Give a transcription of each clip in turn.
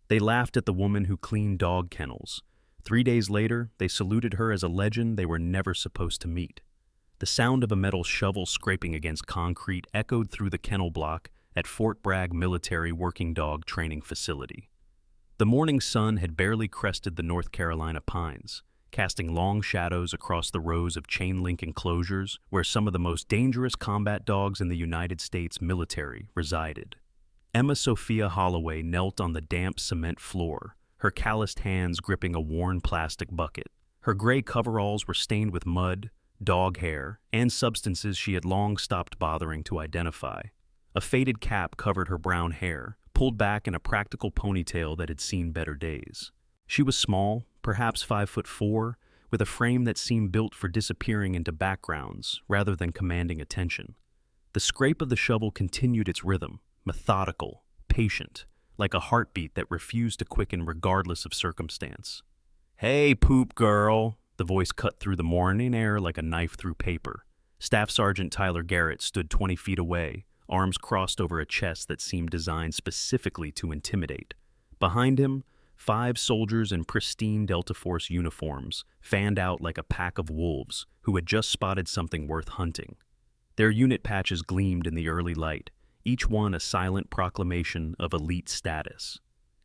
They laughed at the woman who cleaned dog kennels. 3 days later, they saluted her as a legend they were never supposed to meet. The sound of a metal shovel scraping against concrete echoed through the kennel block at Fort Bragg Military Working Dog Training Facility. The morning sun had barely crested the North Carolina pines, casting long shadows across the rows of chain-link enclosures where some of the most dangerous combat dogs in the United States military resided. Emma Sophia Holloway knelt on the damp cement floor, her calloused hands gripping a worn plastic bucket. Her gray coveralls were stained with mud, dog hair, and substances she had long stopped bothering to identify. A faded cap covered her brown hair, pulled back in a practical ponytail that had seen better days. She was small, perhaps 5'4", with a frame that seemed built for disappearing into backgrounds rather than commanding attention. The scrape of the shovel continued its rhythm, methodical, patient, like a heartbeat that refused to quicken regardless of circumstance. "Hey, poop girl," the voice cut through the morning air like a knife through paper. Staff Sergeant Tyler Garrett stood 20 feet away, arms crossed over a chest that seemed designed specifically to intimidate. Behind him, 5 soldiers in pristine Delta Force uniforms fanned out like a pack of wolves who had just spotted something worth hunting. Their unit patches gleamed in the early light, each one a silent proclamation of elite status.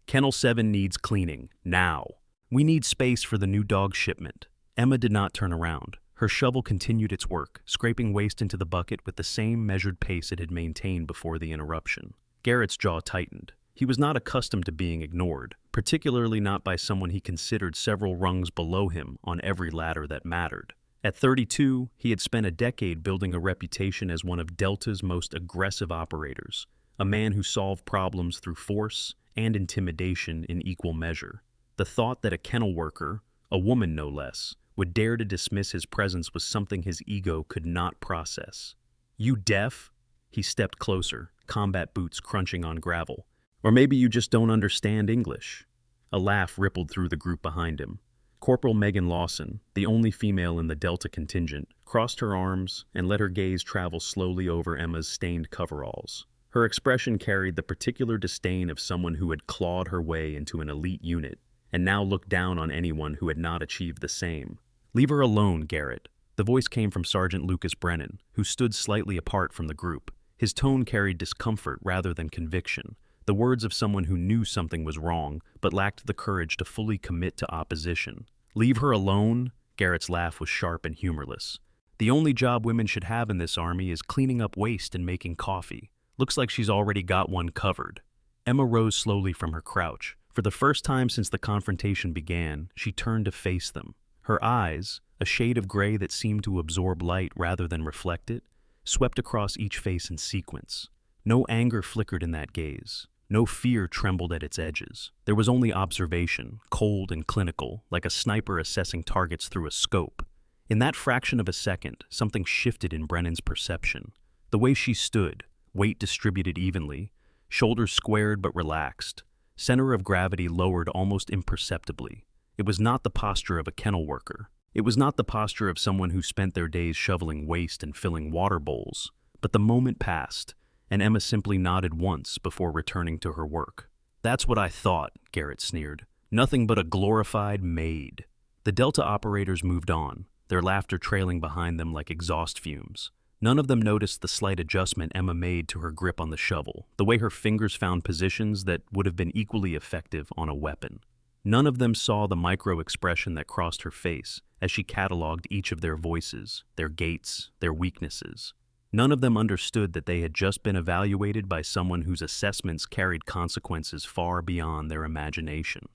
"Kennel 7 needs cleaning, now. We need space for the new dog shipment." Emma did not turn around. Her shovel continued its work, scraping waste into the bucket with the same measured pace it had maintained before the interruption. Garrett's jaw tightened. He was not accustomed to being ignored, particularly not by someone he considered several rungs below him on every ladder that mattered. At 32, he had spent a decade building a reputation as one of Delta's most aggressive operators, a man who solved problems through force and intimidation in equal measure. The thought that a kennel worker, a woman no less, would dare to dismiss his presence was something his ego could not process. "You deaf?" He stepped closer, combat boots crunching on gravel. "Or maybe you just don't understand English." A laugh rippled through the group behind him. Corporal Megan Lawson, the only female in the Delta contingent, crossed her arms and let her gaze travel slowly over Emma's stained coveralls. Her expression carried the particular disdain of someone who had clawed her way into an elite unit and now looked down on anyone who had not achieved the same. "Leave her alone, Garrett." The voice came from Sergeant Lucas Brennan, who stood slightly apart from the group. His tone carried discomfort rather than conviction, the words of someone who knew something was wrong but lacked the courage to fully commit to opposition. "Leave her alone?" Garrett's laugh was sharp and humorless. "The only job women should have in this army is cleaning up waste and making coffee. Looks like she's already got one covered." Emma rose slowly from her crouch. For the first time since the confrontation began, she turned to face them. Her eyes, a shade of gray that seemed to absorb light rather than reflect it, swept across each face in sequence. No anger flickered in that gaze. No fear trembled at its edges. There was only observation, cold and clinical, like a sniper assessing targets through a scope. In that fraction of a second, something shifted in Brennan's perception. The way she stood, weight distributed evenly, shoulders squared but relaxed, center of gravity lowered almost imperceptibly. It was not the posture of a kennel worker. It was not the posture of someone who spent their days shoveling waste and filling water bowls. But the moment passed, and Emma simply nodded once before returning to her work. "That's what I thought," Garrett sneered. "Nothing but a glorified maid." The Delta operators moved on, their laughter trailing behind them like exhaust fumes. None of them noticed the slight adjustment Emma made to her grip on the shovel, the way her fingers found positions that would have been equally effective on a weapon. None of them saw the micro-expression that crossed her face as she cataloged each of their voices, their gaits, their weaknesses. None of them understood that they had just been evaluated by someone whose assessments carried consequences far beyond their imagination.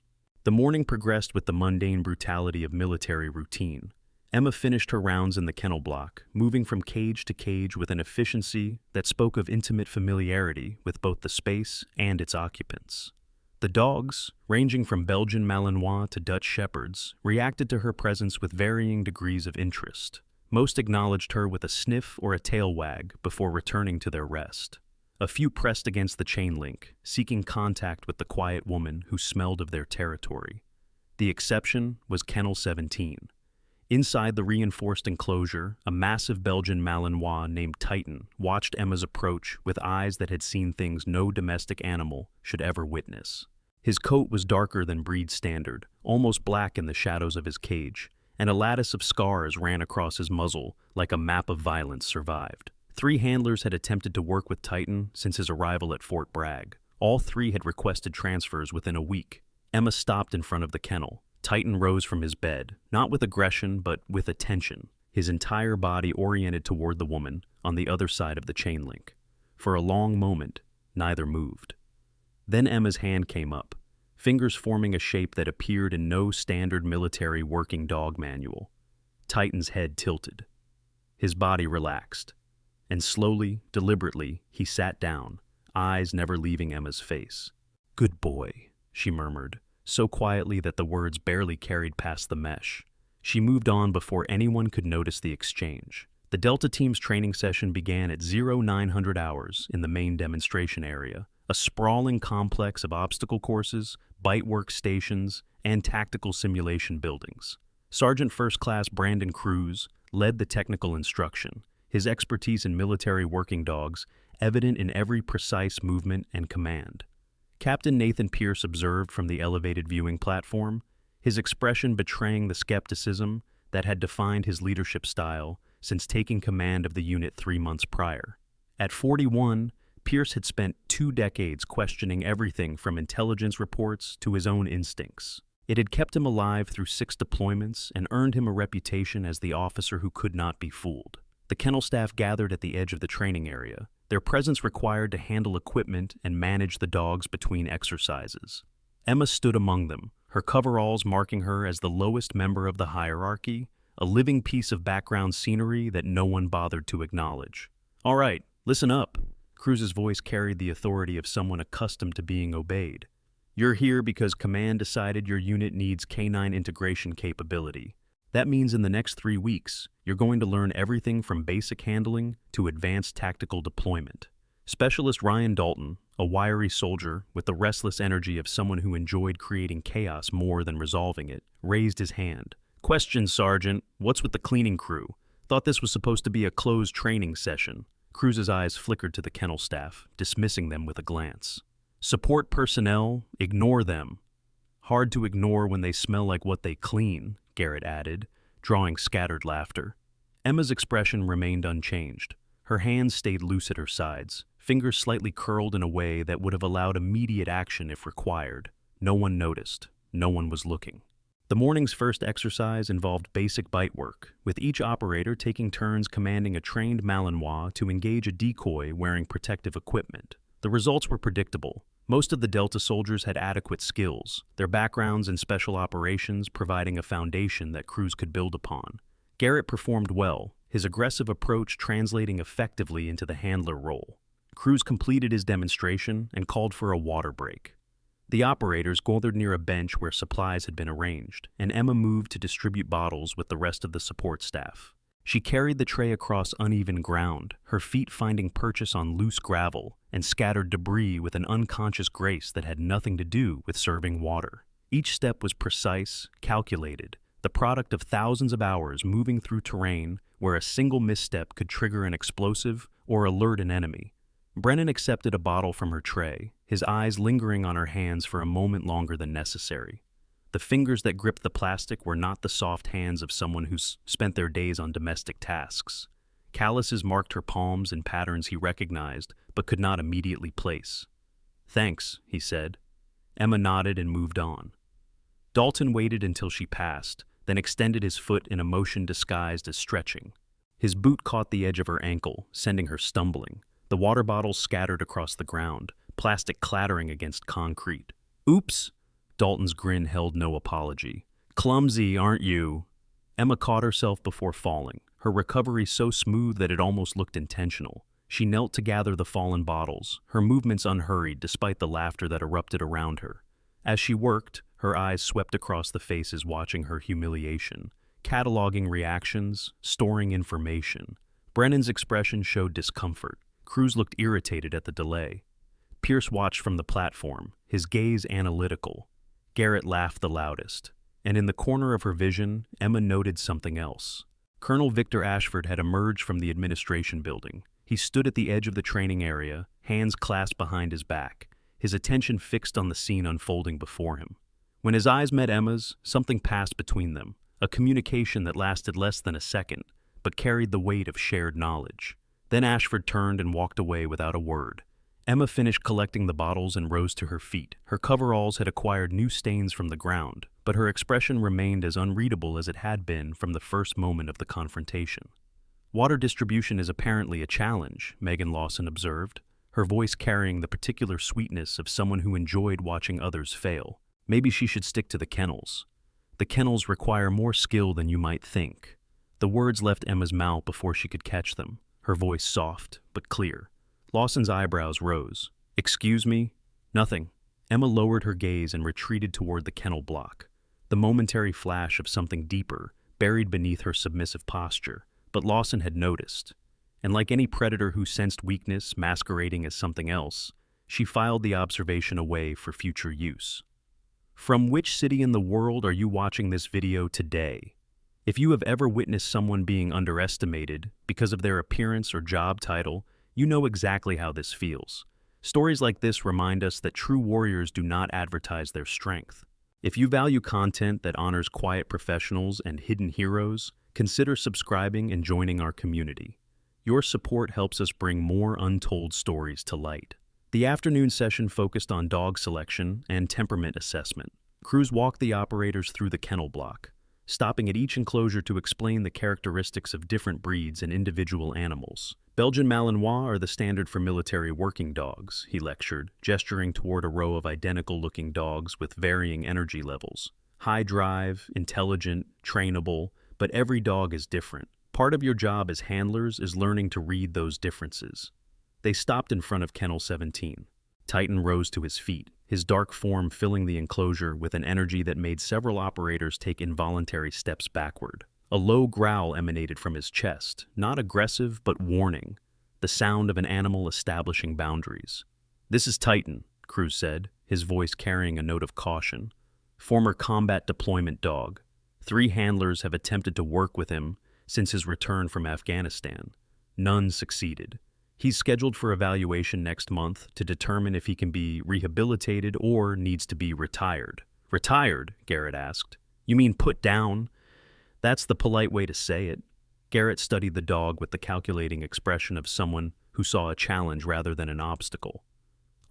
The morning progressed with the mundane brutality of military routine. Emma finished her rounds in the kennel block, moving from cage to cage with an efficiency that spoke of intimate familiarity with both the space and its occupants. The dogs, ranging from Belgian Malinois to Dutch Shepherds, reacted to her presence with varying degrees of interest. Most acknowledged her with a sniff or a tail wag before returning to their rest. A few pressed against the chain link, seeking contact with the quiet woman who smelled of their territory. The exception was Kennel 17. Inside the reinforced enclosure, a massive Belgian Malinois named Titan watched Emma's approach with eyes that had seen things no domestic animal should ever witness. His coat was darker than breed standard, almost black in the shadows of his cage, and a lattice of scars ran across his muzzle like a map of violence survived. 3 handlers had attempted to work with Titan since his arrival at Fort Bragg. All 3 had requested transfers within a week. Emma stopped in front of the kennel. Titan rose from his bed, not with aggression but with attention, his entire body oriented toward the woman on the other side of the chain link. For a long moment, neither moved. Then Emma's hand came up, fingers forming a shape that appeared in no standard military working dog manual. Titan's head tilted. His body relaxed, and slowly, deliberately, he sat down, eyes never leaving Emma's face. "Good boy," she murmured, so quietly that the words barely carried past the mesh. She moved on before anyone could notice the exchange. The Delta team's training session began at 0900 hours in the main demonstration area, a sprawling complex of obstacle courses, bite work stations, and tactical simulation buildings. Sergeant First Class Brandon Cruz led the technical instruction, his expertise in military working dogs evident in every precise movement and command. Captain Nathan Pierce observed from the elevated viewing platform, his expression betraying the skepticism that had defined his leadership style since taking command of the unit 3 months prior. At 41, Pierce had spent 2 decades questioning everything from intelligence reports to his own instincts. It had kept him alive through 6 deployments and earned him a reputation as the officer who could not be fooled. The kennel staff gathered at the edge of the training area, their presence required to handle equipment and manage the dogs between exercises. Emma stood among them, her coveralls marking her as the lowest member of the hierarchy, a living piece of background scenery that no one bothered to acknowledge. "All right, listen up." Cruz's voice carried the authority of someone accustomed to being obeyed. "You're here because command decided your unit needs canine integration capability. That means in the next 3 weeks, you're going to learn everything from basic handling to advanced tactical deployment." Specialist Ryan Dalton, a wiry soldier with the restless energy of someone who enjoyed creating chaos more than resolving it, raised his hand. "Question, Sergeant. What's with the cleaning crew? Thought this was supposed to be a closed training session." Cruz's eyes flickered to the kennel staff, dismissing them with a glance. "Support personnel, ignore them." "Hard to ignore when they smell like what they clean," Garrett added, drawing scattered laughter. Emma's expression remained unchanged. Her hands stayed loose at her sides, fingers slightly curled in a way that would have allowed immediate action if required. No one noticed. No one was looking. The morning's first exercise involved basic bite work, with each operator taking turns commanding a trained Malinois to engage a decoy wearing protective equipment. The results were predictable. Most of the Delta soldiers had adequate skills, their backgrounds in special operations providing a foundation that Cruz could build upon. Garrett performed well, his aggressive approach translating effectively into the handler role. Cruz completed his demonstration and called for a water break. The operators gathered near a bench where supplies had been arranged, and Emma moved to distribute bottles with the rest of the support staff. She carried the tray across uneven ground, her feet finding purchase on loose gravel, and scattered debris with an unconscious grace that had nothing to do with serving water. Each step was precise, calculated, the product of thousands of hours moving through terrain where a single misstep could trigger an explosive or alert an enemy. Brennan accepted a bottle from her tray, his eyes lingering on her hands for a moment longer than necessary. The fingers that gripped the plastic were not the soft hands of someone who's spent their days on domestic tasks. Calluses marked her palms in patterns he recognized, but could not immediately place. "Thanks," he said. Emma nodded and moved on. Dalton waited until she passed, then extended his foot in a motion disguised as stretching. His boot caught the edge of her ankle, sending her stumbling. The water bottles scattered across the ground, plastic clattering against concrete. "Oops!" Dalton's grin held no apology. "Clumsy, aren't you?" Emma caught herself before falling, her recovery so smooth that it almost looked intentional. She knelt to gather the fallen bottles, her movements unhurried despite the laughter that erupted around her. As she worked, her eyes swept across the faces watching her humiliation, cataloging reactions, storing information. Brennan's expression showed discomfort. Cruz looked irritated at the delay. Pierce watched from the platform, his gaze analytical. Garrett laughed the loudest, and in the corner of her vision, Emma noted something else. Colonel Victor Ashford had emerged from the administration building. He stood at the edge of the training area, hands clasped behind his back, his attention fixed on the scene unfolding before him. When his eyes met Emma's, something passed between them, a communication that lasted less than a second, but carried the weight of shared knowledge. Then Ashford turned and walked away without a word. Emma finished collecting the bottles and rose to her feet. Her coveralls had acquired new stains from the ground, but her expression remained as unreadable as it had been from the first moment of the confrontation. "Water distribution is apparently a challenge," Megan Lawson observed, her voice carrying the particular sweetness of someone who enjoyed watching others fail. "Maybe she should stick to the kennels. The kennels require more skill than you might think." The words left Emma's mouth before she could catch them, her voice soft but clear. Lawson's eyebrows rose. "Excuse me?" "Nothing." Emma lowered her gaze and retreated toward the kennel block. The momentary flash of something deeper, buried beneath her submissive posture, but Lawson had noticed. And like any predator who sensed weakness masquerading as something else, she filed the observation away for future use. From which city in the world are you watching this video today? If you have ever witnessed someone being underestimated because of their appearance or job title, you know exactly how this feels. Stories like this remind us that true warriors do not advertise their strength. If you value content that honors quiet professionals and hidden heroes, consider subscribing and joining our community. Your support helps us bring more untold stories to light. The afternoon session focused on dog selection and temperament assessment. Crews walked the operators through the kennel block, stopping at each enclosure to explain the characteristics of different breeds and individual animals. "Belgian Malinois are the standard for military working dogs," he lectured, gesturing toward a row of identical-looking dogs with varying energy levels. "High drive, intelligent, trainable, but every dog is different. Part of your job as handlers is learning to read those differences." They stopped in front of Kennel 17. Titan rose to his feet, his dark form filling the enclosure with an energy that made several operators take involuntary steps backward. A low growl emanated from his chest, not aggressive but warning, the sound of an animal establishing boundaries. "This is Titan," Cruz said, his voice carrying a note of caution. "Former combat deployment dog. 3 handlers have attempted to work with him since his return from Afghanistan. None succeeded. He's scheduled for evaluation next month to determine if he can be rehabilitated or needs to be retired." "Retired?" Garrett asked. "You mean put down?" "That's the polite way to say it." Garrett studied the dog with the calculating expression of someone who saw a challenge rather than an obstacle.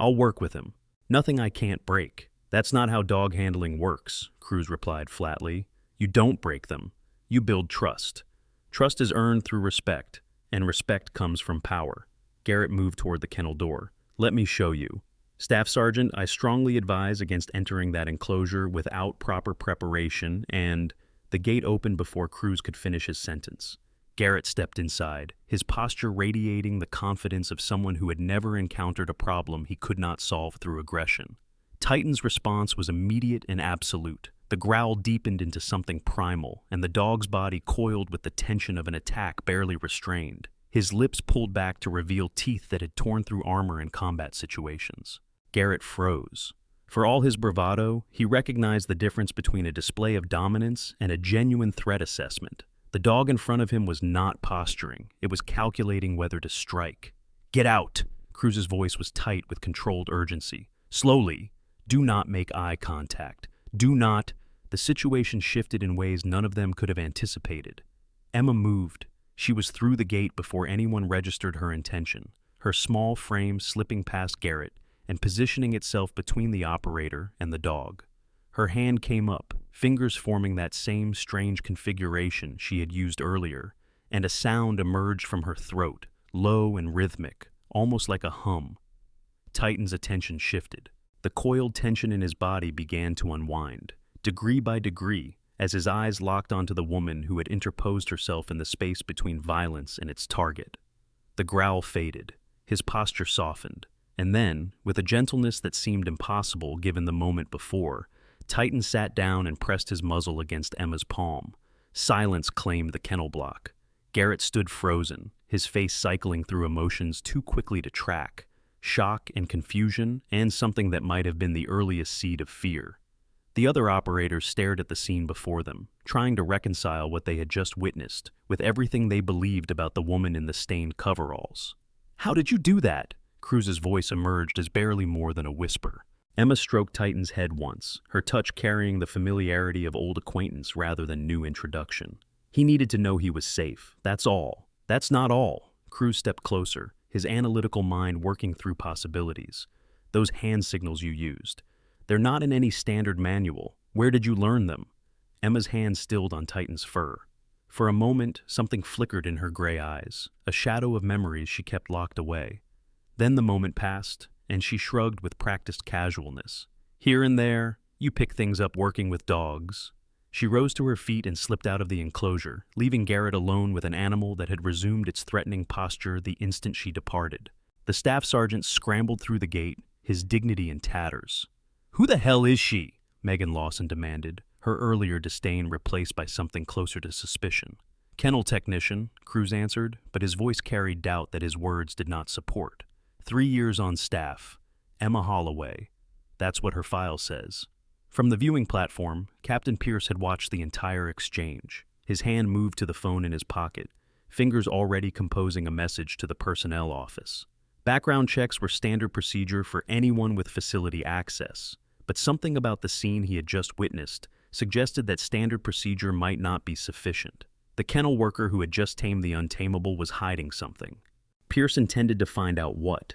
"I'll work with him. Nothing I can't break." "That's not how dog handling works," Cruz replied flatly. "You don't break them. You build trust. Trust is earned through respect, and respect comes from power." Garrett moved toward the kennel door. "Let me show you." "Staff Sergeant, I strongly advise against entering that enclosure without proper preparation and—" The gate opened before Cruz could finish his sentence. Garrett stepped inside, his posture radiating the confidence of someone who had never encountered a problem he could not solve through aggression. Titan's response was immediate and absolute. The growl deepened into something primal, and the dog's body coiled with the tension of an attack barely restrained. His lips pulled back to reveal teeth that had torn through armor in combat situations. Garrett froze. For all his bravado, he recognized the difference between a display of dominance and a genuine threat assessment. The dog in front of him was not posturing. It was calculating whether to strike. "Get out!" Cruz's voice was tight with controlled urgency. "Slowly. Do not make eye contact. Do not—" The situation shifted in ways none of them could have anticipated. Emma moved. She was through the gate before anyone registered her intention, her small frame slipping past Garrett and positioning itself between the operator and the dog. Her hand came up, fingers forming that same strange configuration she had used earlier, and a sound emerged from her throat, low and rhythmic, almost like a hum. Titan's attention shifted. The coiled tension in his body began to unwind, degree by degree, as his eyes locked onto the woman who had interposed herself in the space between violence and its target. The growl faded, his posture softened, and then, with a gentleness that seemed impossible given the moment before, Titan sat down and pressed his muzzle against Emma's palm. Silence claimed the kennel block. Garrett stood frozen, his face cycling through emotions too quickly to track, shock and confusion, and something that might have been the earliest seed of fear. The other operators stared at the scene before them, trying to reconcile what they had just witnessed with everything they believed about the woman in the stained coveralls. "How did you do that?" Cruz's voice emerged as barely more than a whisper. Emma stroked Titan's head once, her touch carrying the familiarity of old acquaintance rather than new introduction. He needed to know he was safe, that's all. That's not all. Cruz stepped closer, his analytical mind working through possibilities. Those hand signals you used. They're not in any standard manual. Where did you learn them? Emma's hand stilled on Titan's fur. For a moment, something flickered in her gray eyes, a shadow of memories she kept locked away. Then the moment passed, and she shrugged with practiced casualness. Here and there, you pick things up working with dogs. She rose to her feet and slipped out of the enclosure, leaving Garrett alone with an animal that had resumed its threatening posture the instant she departed. The staff sergeant scrambled through the gate, his dignity in tatters. "Who the hell is she?" Megan Lawson demanded, her earlier disdain replaced by something closer to suspicion. "Kennel technician," Cruz answered, but his voice carried doubt that his words did not support. 3 years on staff. Emma Holloway. That's what her file says. From the viewing platform, Captain Pierce had watched the entire exchange. His hand moved to the phone in his pocket, fingers already composing a message to the personnel office. Background checks were standard procedure for anyone with facility access, but something about the scene he had just witnessed suggested that standard procedure might not be sufficient. The kennel worker who had just tamed the untamable was hiding something. Pierce intended to find out what.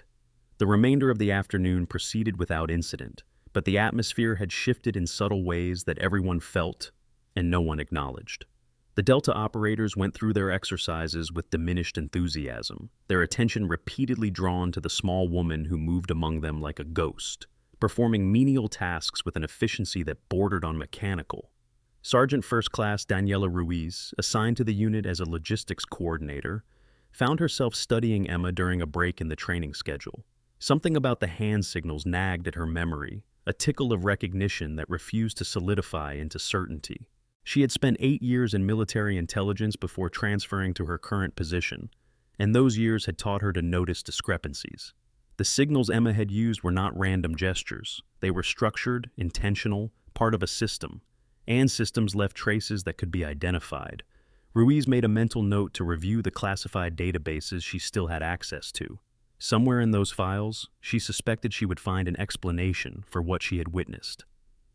The remainder of the afternoon proceeded without incident, but the atmosphere had shifted in subtle ways that everyone felt and no one acknowledged. The Delta operators went through their exercises with diminished enthusiasm, their attention repeatedly drawn to the small woman who moved among them like a ghost, performing menial tasks with an efficiency that bordered on mechanical. Sergeant First Class Daniela Ruiz, assigned to the unit as a logistics coordinator, found herself studying Emma during a break in the training schedule. Something about the hand signals nagged at her memory, a tickle of recognition that refused to solidify into certainty. She had spent 8 years in military intelligence before transferring to her current position, and those years had taught her to notice discrepancies. The signals Emma had used were not random gestures. They were structured, intentional, part of a system, and systems left traces that could be identified. Ruiz made a mental note to review the classified databases she still had access to. Somewhere in those files, she suspected she would find an explanation for what she had witnessed.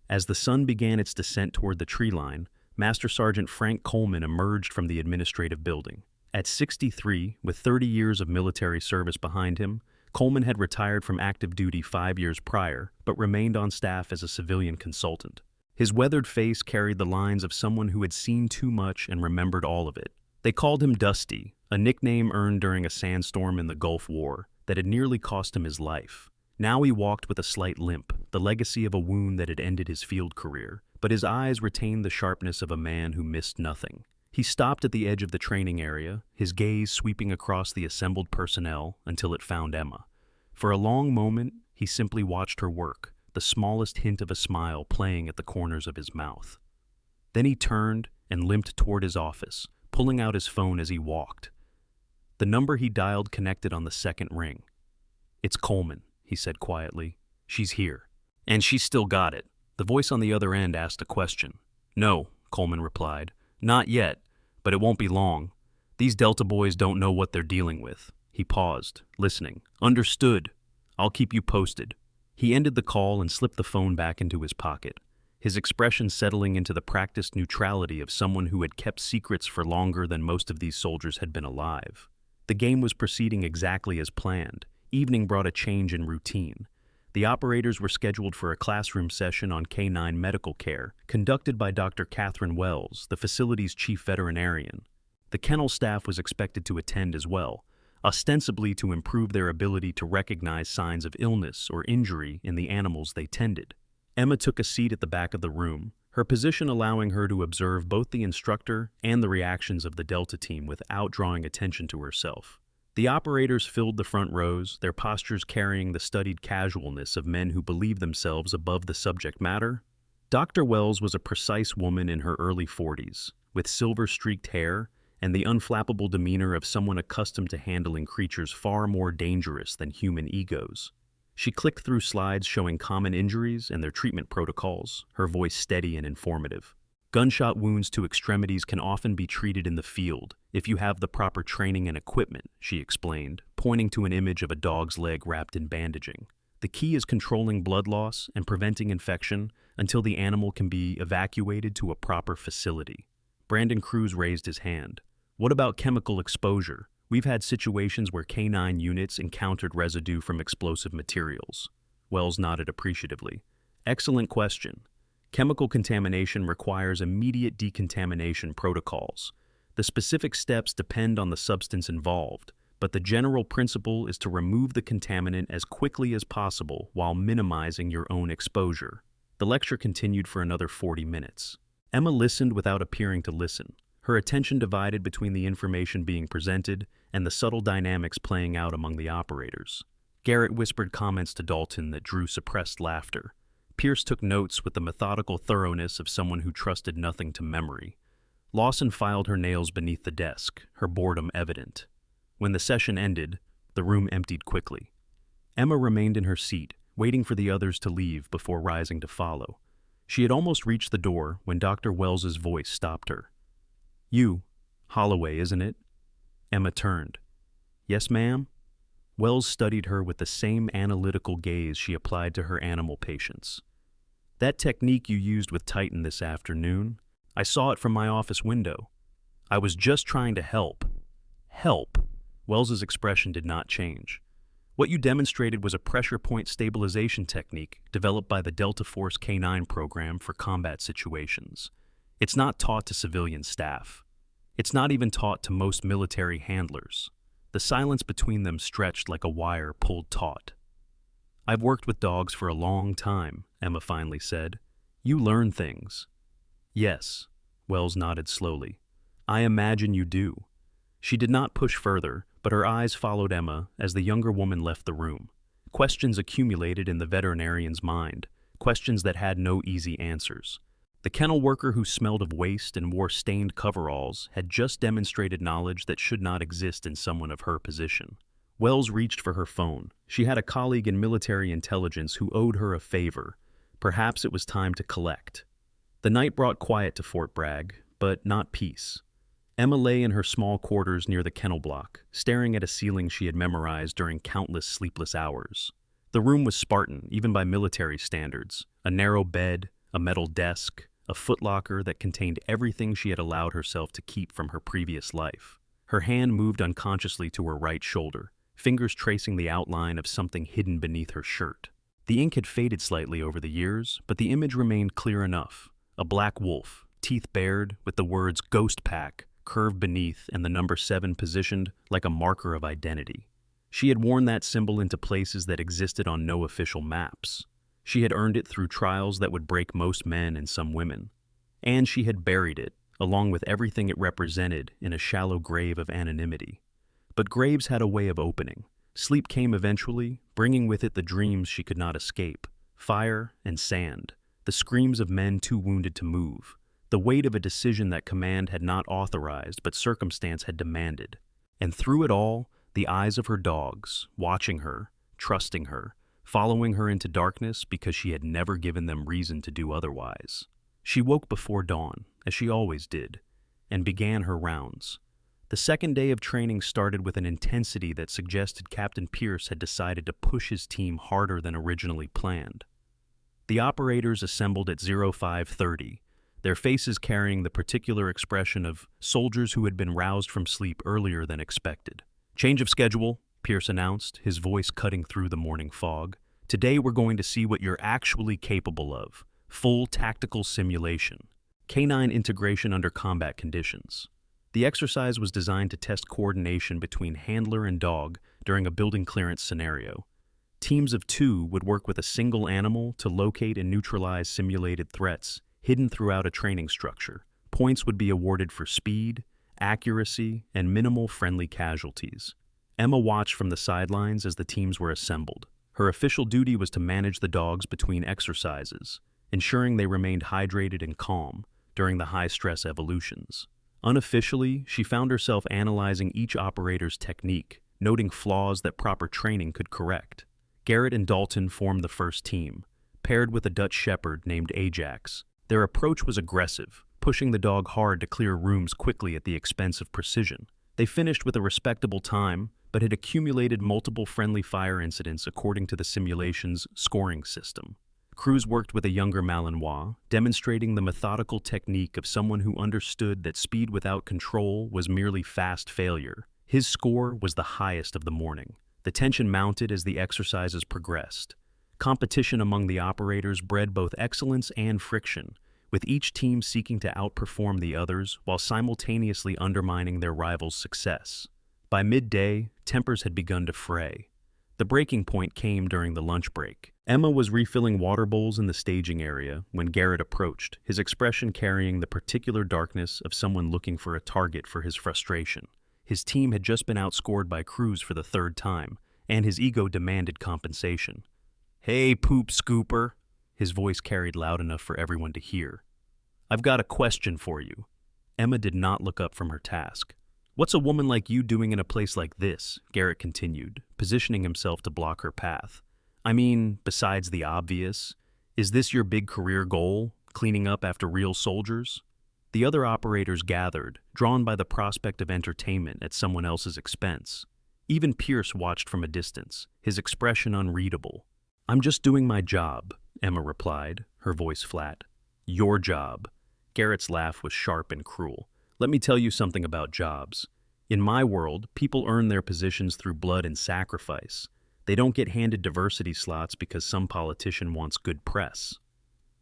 As the sun began its descent toward the tree line, Master Sergeant Frank Coleman emerged from the administrative building. At 63, with 30 years of military service behind him, Coleman had retired from active duty 5 years prior, but remained on staff as a civilian consultant. His weathered face carried the lines of someone who had seen too much and remembered all of it. They called him Dusty, a nickname earned during a sandstorm in the Gulf War that had nearly cost him his life. Now he walked with a slight limp, the legacy of a wound that had ended his field career, but his eyes retained the sharpness of a man who missed nothing. He stopped at the edge of the training area, his gaze sweeping across the assembled personnel until it found Emma. For a long moment, he simply watched her work, the smallest hint of a smile playing at the corners of his mouth. Then he turned and limped toward his office, pulling out his phone as he walked. The number he dialed connected on the second ring. "It's Coleman," he said quietly. "She's here." "And she's still got it." The voice on the other end asked a question. "No," Coleman replied. "Not yet, but it won't be long. These Delta boys don't know what they're dealing with." He paused, listening. "Understood. I'll keep you posted." He ended the call and slipped the phone back into his pocket, his expression settling into the practiced neutrality of someone who had kept secrets for longer than most of these soldiers had been alive. The game was proceeding exactly as planned. Evening brought a change in routine. The operators were scheduled for a classroom session on canine medical care, conducted by Dr. Catherine Wells, the facility's chief veterinarian. The kennel staff was expected to attend as well, ostensibly to improve their ability to recognize signs of illness or injury in the animals they tended. Emma took a seat at the back of the room, her position allowing her to observe both the instructor and the reactions of the Delta team without drawing attention to herself. The operators filled the front rows, their postures carrying the studied casualness of men who believe themselves above the subject matter. Dr. Wells was a precise woman in her early 40s, with silver-streaked hair and the unflappable demeanor of someone accustomed to handling creatures far more dangerous than human egos. She clicked through slides showing common injuries and their treatment protocols, her voice steady and informative. Gunshot wounds to extremities can often be treated in the field if you have the proper training and equipment, she explained, pointing to an image of a dog's leg wrapped in bandaging. The key is controlling blood loss and preventing infection until the animal can be evacuated to a proper facility. Brandon Cruz raised his hand. What about chemical exposure? We've had situations where canine units encountered residue from explosive materials. Wells nodded appreciatively. Excellent question. Chemical contamination requires immediate decontamination protocols. The specific steps depend on the substance involved, but the general principle is to remove the contaminant as quickly as possible while minimizing your own exposure. The lecture continued for another 40 minutes. Emma listened without appearing to listen, her attention divided between the information being presented and the subtle dynamics playing out among the operators. Garrett whispered comments to Dalton that drew suppressed laughter. Pierce took notes with the methodical thoroughness of someone who trusted nothing to memory. Lawson filed her nails beneath the desk, her boredom evident. When the session ended, the room emptied quickly. Emma remained in her seat, waiting for the others to leave before rising to follow. She had almost reached the door when Dr. Wells's voice stopped her. "You, Holloway, isn't it?" Emma turned. "Yes, ma'am?" Wells studied her with the same analytical gaze she applied to her animal patients. "That technique you used with Titan this afternoon, I saw it from my office window. I was just trying to help." "Help?" Wells's expression did not change. "What you demonstrated was a pressure point stabilization technique developed by the Delta Force K9 program for combat situations. It's not taught to civilian staff. It's not even taught to most military handlers." The silence between them stretched like a wire pulled taut. "I've worked with dogs for a long time," Emma finally said. "You learn things." "Yes," Wells nodded slowly. "I imagine you do." She did not push further, but her eyes followed Emma as the younger woman left the room. Questions accumulated in the veterinarian's mind, questions that had no easy answers. The kennel worker who smelled of waste and wore stained coveralls had just demonstrated knowledge that should not exist in someone of her position. Wells reached for her phone. She had a colleague in military intelligence who owed her a favor. Perhaps it was time to collect. The night brought quiet to Fort Bragg, but not peace. Emma lay in her small quarters near the kennel block, staring at a ceiling she had memorized during countless sleepless hours. The room was Spartan, even by military standards. A narrow bed, a metal desk, a footlocker that contained everything she had allowed herself to keep from her previous life. Her hand moved unconsciously to her right shoulder, fingers tracing the outline of something hidden beneath her shirt. The ink had faded slightly over the years, but the image remained clear enough. A black wolf, teeth bared, with the words "Ghost Pack" curved beneath and the number 7 positioned like a marker of identity. She had worn that symbol into places that existed on no official maps. She had earned it through trials that would break most men and some women. And she had buried it, along with everything it represented, in a shallow grave of anonymity. But graves had a way of opening. Sleep came eventually, bringing with it the dreams she could not escape. Fire and sand, the screams of men too wounded to move, the weight of a decision that command had not authorized but circumstance had demanded. And through it all, the eyes of her dogs, watching her, trusting her, following her into darkness because she had never given them reason to do otherwise. She woke before dawn, as she always did, and began her rounds. The second day of training started with an intensity that suggested Captain Pierce had decided to push his team harder than originally planned. The operators assembled at 05:30, their faces carrying the particular expression of soldiers who had been roused from sleep earlier than expected. "Change of schedule," Pierce announced, his voice cutting through the morning fog. "Today we're going to see what you're actually capable of. Full tactical simulation. Canine integration under combat conditions." The exercise was designed to test coordination between handler and dog during a building clearance scenario. Teams of 2 would work with a single animal to locate and neutralize simulated threats hidden throughout a training structure. Points would be awarded for speed, accuracy, and minimal friendly casualties. Emma watched from the sidelines as the teams were assembled. Her official duty was to manage the dogs between exercises, ensuring they remained hydrated and calm during the high-stress evolutions. Unofficially, she found herself analyzing each operator's technique, noting flaws that proper training could correct. Garrett and Dalton formed the first team, paired with a Dutch shepherd named Ajax. Their approach was aggressive, pushing the dog hard to clear rooms quickly at the expense of precision. They finished with a respectable time, but had accumulated multiple friendly fire incidents according to the simulation's scoring system. Cruz worked with a younger Malinois, demonstrating the methodical technique of someone who understood that speed without control was merely fast failure. His score was the highest of the morning. The tension mounted as the exercises progressed. Competition among the operators bred both excellence and friction, with each team seeking to outperform the others while simultaneously undermining their rivals' success. By midday, tempers had begun to fray. The breaking point came during the lunch break. Emma was refilling water bowls in the staging area when Garrett approached, his expression carrying the particular darkness of someone looking for a target for his frustration. His team had just been outscored by Cruz for the third time, and his ego demanded compensation. "Hey, poop scooper," his voice carried loud enough for everyone to hear. "I've got a question for you." Emma did not look up from her task. "What's a woman like you doing in a place like this?" Garrett continued, positioning himself to block her path. "I mean, besides the obvious, is this your big career goal, cleaning up after real soldiers?" The other operators gathered, drawn by the prospect of entertainment at someone else's expense. Even Pierce watched from a distance, his expression unreadable. "I'm just doing my job," Emma replied, her voice flat. "Your job." Garrett's laugh was sharp and cruel. "Let me tell you something about jobs. In my world, people earn their positions through blood and sacrifice. They don't get handed diversity slots because some politician wants good press."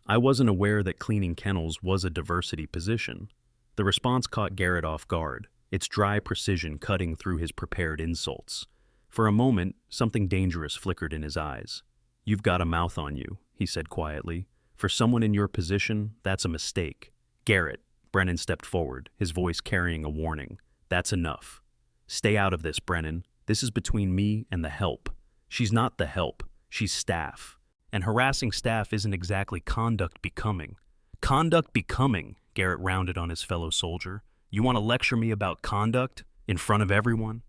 I wasn't aware that cleaning kennels was a diversity position. The response caught Garrett off guard, its dry precision cutting through his prepared insults. For a moment, something dangerous flickered in his eyes. "You've got a mouth on you," he said quietly. "For someone in your position, that's a mistake." "Garrett," Brennan stepped forward, his voice carrying a warning. "That's enough. Stay out of this, Brennan. This is between me and the help. She's not the help. She's staff. And harassing staff isn't exactly conduct becoming." "Conduct becoming," Garrett rounded on his fellow soldier. "You want to lecture me about conduct? In front of everyone?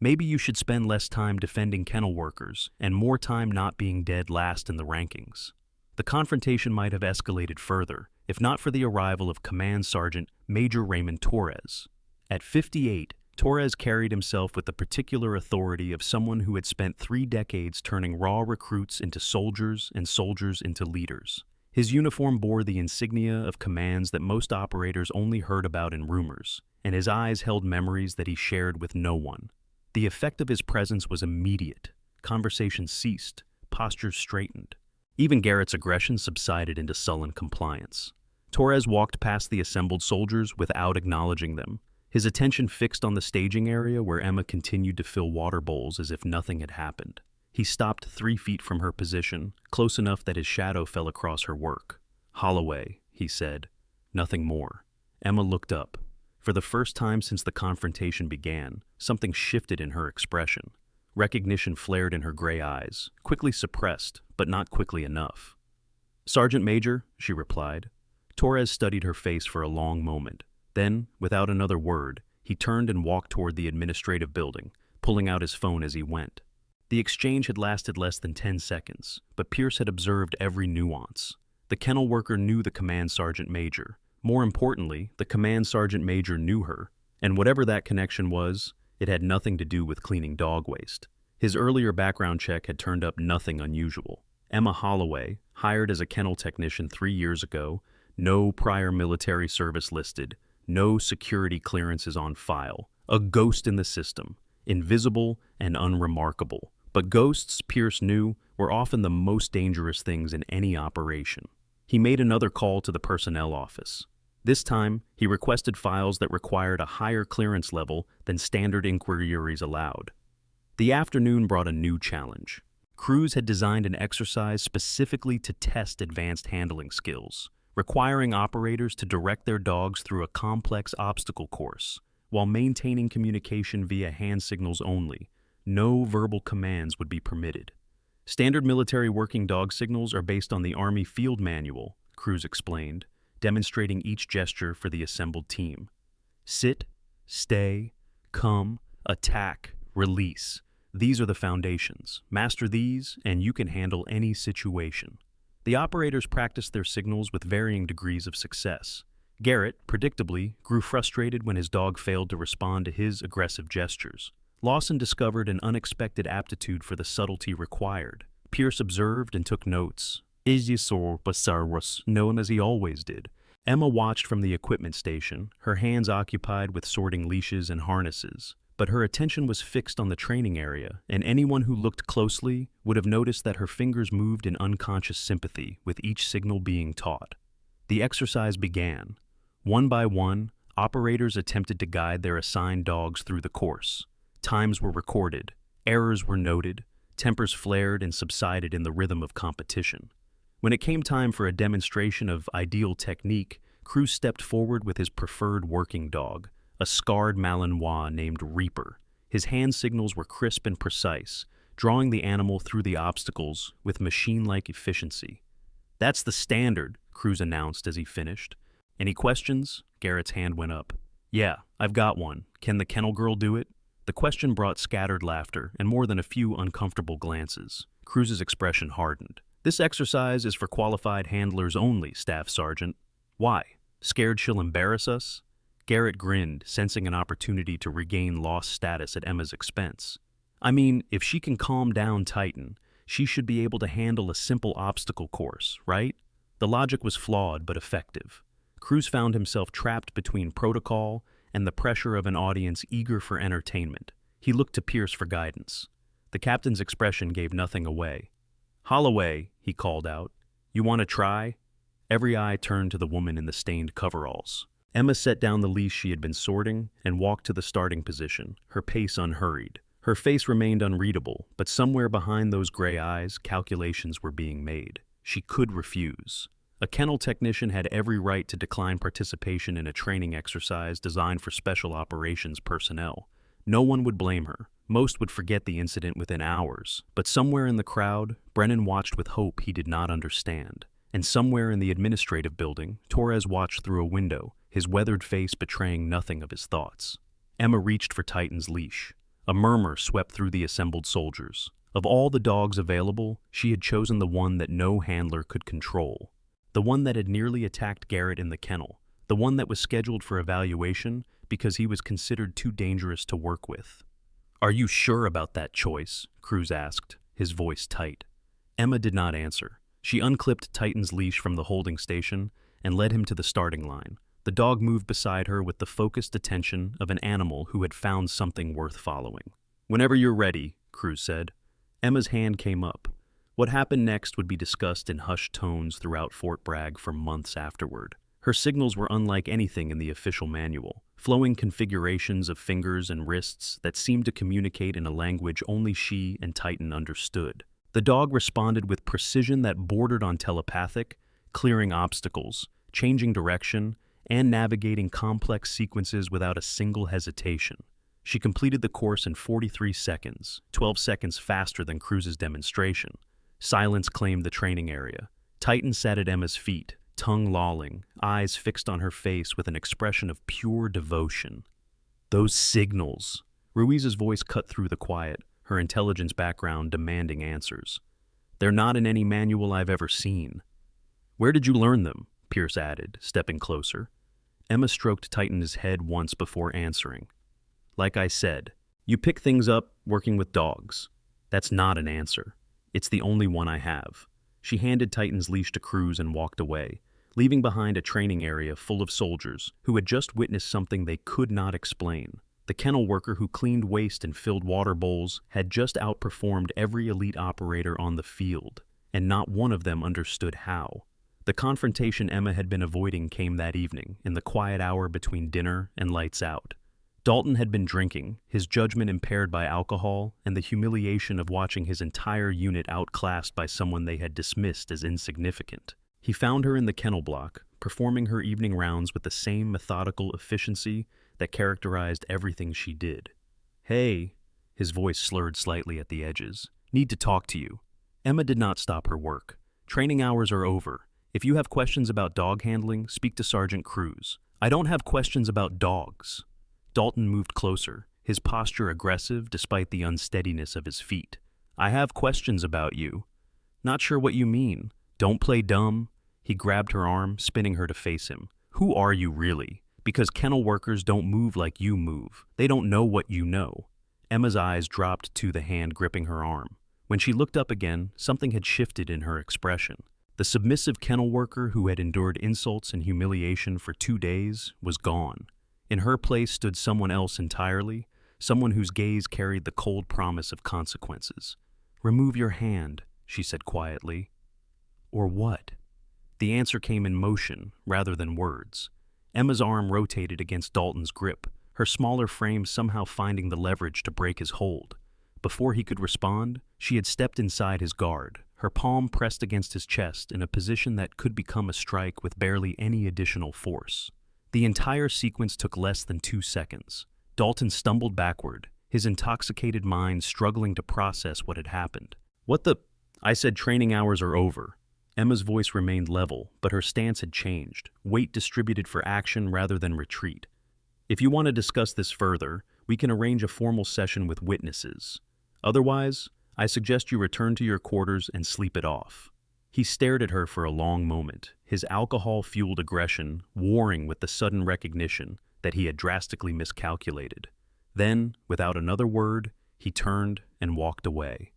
Maybe you should spend less time defending kennel workers and more time not being dead last in the rankings." The confrontation might have escalated further, if not for the arrival of Command Sergeant Major Raymond Torres. At 58, Torres carried himself with the particular authority of someone who had spent 3 decades turning raw recruits into soldiers and soldiers into leaders. His uniform bore the insignia of commands that most operators only heard about in rumors, and his eyes held memories that he shared with no one. The effect of his presence was immediate. Conversations ceased, postures straightened. Even Garrett's aggression subsided into sullen compliance. Torres walked past the assembled soldiers without acknowledging them, his attention fixed on the staging area where Emma continued to fill water bowls as if nothing had happened. He stopped 3 feet from her position, close enough that his shadow fell across her work. "Holloway," he said. Nothing more. Emma looked up. For the first time since the confrontation began, something shifted in her expression. Recognition flared in her gray eyes, quickly suppressed, but not quickly enough. "Sergeant Major," she replied. Torres studied her face for a long moment. Then, without another word, he turned and walked toward the administrative building, pulling out his phone as he went. The exchange had lasted less than 10 seconds, but Pierce had observed every nuance. The kennel worker knew the Command Sergeant Major. More importantly, the Command Sergeant Major knew her, and whatever that connection was, it had nothing to do with cleaning dog waste. His earlier background check had turned up nothing unusual. Emma Holloway, hired as a kennel technician 3 years ago, no prior military service listed, no security clearances on file, a ghost in the system, invisible and unremarkable. But ghosts, Pierce knew, were often the most dangerous things in any operation. He made another call to the personnel office. This time, he requested files that required a higher clearance level than standard inquiries allowed. The afternoon brought a new challenge. Cruz had designed an exercise specifically to test advanced handling skills, requiring operators to direct their dogs through a complex obstacle course, while maintaining communication via hand signals only. No verbal commands would be permitted. Standard military working dog signals are based on the Army Field Manual, Cruz explained, demonstrating each gesture for the assembled team. Sit, stay, come, attack, release. These are the foundations. Master these, and you can handle any situation. The operators practiced their signals with varying degrees of success. Garrett, predictably, grew frustrated when his dog failed to respond to his aggressive gestures. Lawson discovered an unexpected aptitude for the subtlety required. Pierce observed and took notes. Known as he always did. Emma watched from the equipment station, her hands occupied with sorting leashes and harnesses. But her attention was fixed on the training area, and anyone who looked closely would have noticed that her fingers moved in unconscious sympathy with each signal being taught. The exercise began. One by one, operators attempted to guide their assigned dogs through the course. Times were recorded, errors were noted, tempers flared and subsided in the rhythm of competition. When it came time for a demonstration of ideal technique, Cruz stepped forward with his preferred working dog, a scarred Malinois named Reaper. His hand signals were crisp and precise, drawing the animal through the obstacles with machine-like efficiency. "That's the standard," Cruz announced as he finished. "Any questions?" Garrett's hand went up. "Yeah, I've got one. Can the kennel girl do it?" The question brought scattered laughter and more than a few uncomfortable glances. Cruz's expression hardened. "This exercise is for qualified handlers only, Staff Sergeant." "Why? Scared she'll embarrass us?" Garrett grinned, sensing an opportunity to regain lost status at Emma's expense. "I mean, if she can calm down Titan, she should be able to handle a simple obstacle course, right?" The logic was flawed but effective. Cruz found himself trapped between protocol and the pressure of an audience eager for entertainment. He looked to Pierce for guidance. The captain's expression gave nothing away. "Holloway," he called out, "you want to try?" Every eye turned to the woman in the stained coveralls. Emma set down the leash she had been sorting and walked to the starting position, her pace unhurried. Her face remained unreadable, but somewhere behind those gray eyes, calculations were being made. She could refuse. A kennel technician had every right to decline participation in a training exercise designed for special operations personnel. No one would blame her. Most would forget the incident within hours. But somewhere in the crowd, Brennan watched with hope he did not understand. And somewhere in the administrative building, Torres watched through a window, his weathered face betraying nothing of his thoughts. Emma reached for Titan's leash. A murmur swept through the assembled soldiers. Of all the dogs available, she had chosen the one that no handler could control. The one that had nearly attacked Garrett in the kennel. The one that was scheduled for evaluation because he was considered too dangerous to work with. "Are you sure about that choice?" Cruz asked, his voice tight. Emma did not answer. She unclipped Titan's leash from the holding station and led him to the starting line. The dog moved beside her with the focused attention of an animal who had found something worth following. "Whenever you're ready," Cruz said. Emma's hand came up. What happened next would be discussed in hushed tones throughout Fort Bragg for months afterward. Her signals were unlike anything in the official manual, flowing configurations of fingers and wrists that seemed to communicate in a language only she and Titan understood. The dog responded with precision that bordered on telepathic, clearing obstacles, changing direction, and navigating complex sequences without a single hesitation. She completed the course in 43 seconds, 12 seconds faster than Cruz's demonstration. Silence claimed the training area. Titan sat at Emma's feet, tongue lolling, eyes fixed on her face with an expression of pure devotion. "Those signals." Ruiz's voice cut through the quiet, her intelligence background demanding answers. "They're not in any manual I've ever seen." "Where did you learn them?" Pierce added, stepping closer. Emma stroked Titan's head once before answering. "Like I said, you pick things up working with dogs. That's not an answer. It's the only one I have." She handed Titan's leash to Cruz and walked away, leaving behind a training area full of soldiers who had just witnessed something they could not explain. The kennel worker who cleaned waste and filled water bowls had just outperformed every elite operator on the field, and not one of them understood how. The confrontation Emma had been avoiding came that evening, in the quiet hour between dinner and lights out. Dalton had been drinking, his judgment impaired by alcohol, and the humiliation of watching his entire unit outclassed by someone they had dismissed as insignificant. He found her in the kennel block, performing her evening rounds with the same methodical efficiency that characterized everything she did. "Hey," his voice slurred slightly at the edges, "need to talk to you." Emma did not stop her work. "Training hours are over. If you have questions about dog handling, speak to Sergeant Cruz." "I don't have questions about dogs." Dalton moved closer, his posture aggressive despite the unsteadiness of his feet. "I have questions about you." "Not sure what you mean." "Don't play dumb." He grabbed her arm, spinning her to face him. Who are you really? Because kennel workers don't move like you move. They don't know what you know. Emma's eyes dropped to the hand gripping her arm. When she looked up again, something had shifted in her expression. The submissive kennel worker who had endured insults and humiliation for 2 days was gone. In her place stood someone else entirely, someone whose gaze carried the cold promise of consequences. "Remove your hand," she said quietly. "Or what?" The answer came in motion rather than words. Emma's arm rotated against Dalton's grip, her smaller frame somehow finding the leverage to break his hold. Before he could respond, she had stepped inside his guard, her palm pressed against his chest in a position that could become a strike with barely any additional force. The entire sequence took less than 2 seconds. Dalton stumbled backward, his intoxicated mind struggling to process what had happened. "What the—" I said training hours are over. Emma's voice remained level, but her stance had changed, weight distributed for action rather than retreat. "If you want to discuss this further, we can arrange a formal session with witnesses. Otherwise, I suggest you return to your quarters and sleep it off." He stared at her for a long moment, his alcohol-fueled aggression warring with the sudden recognition that he had drastically miscalculated. Then, without another word, he turned and walked away.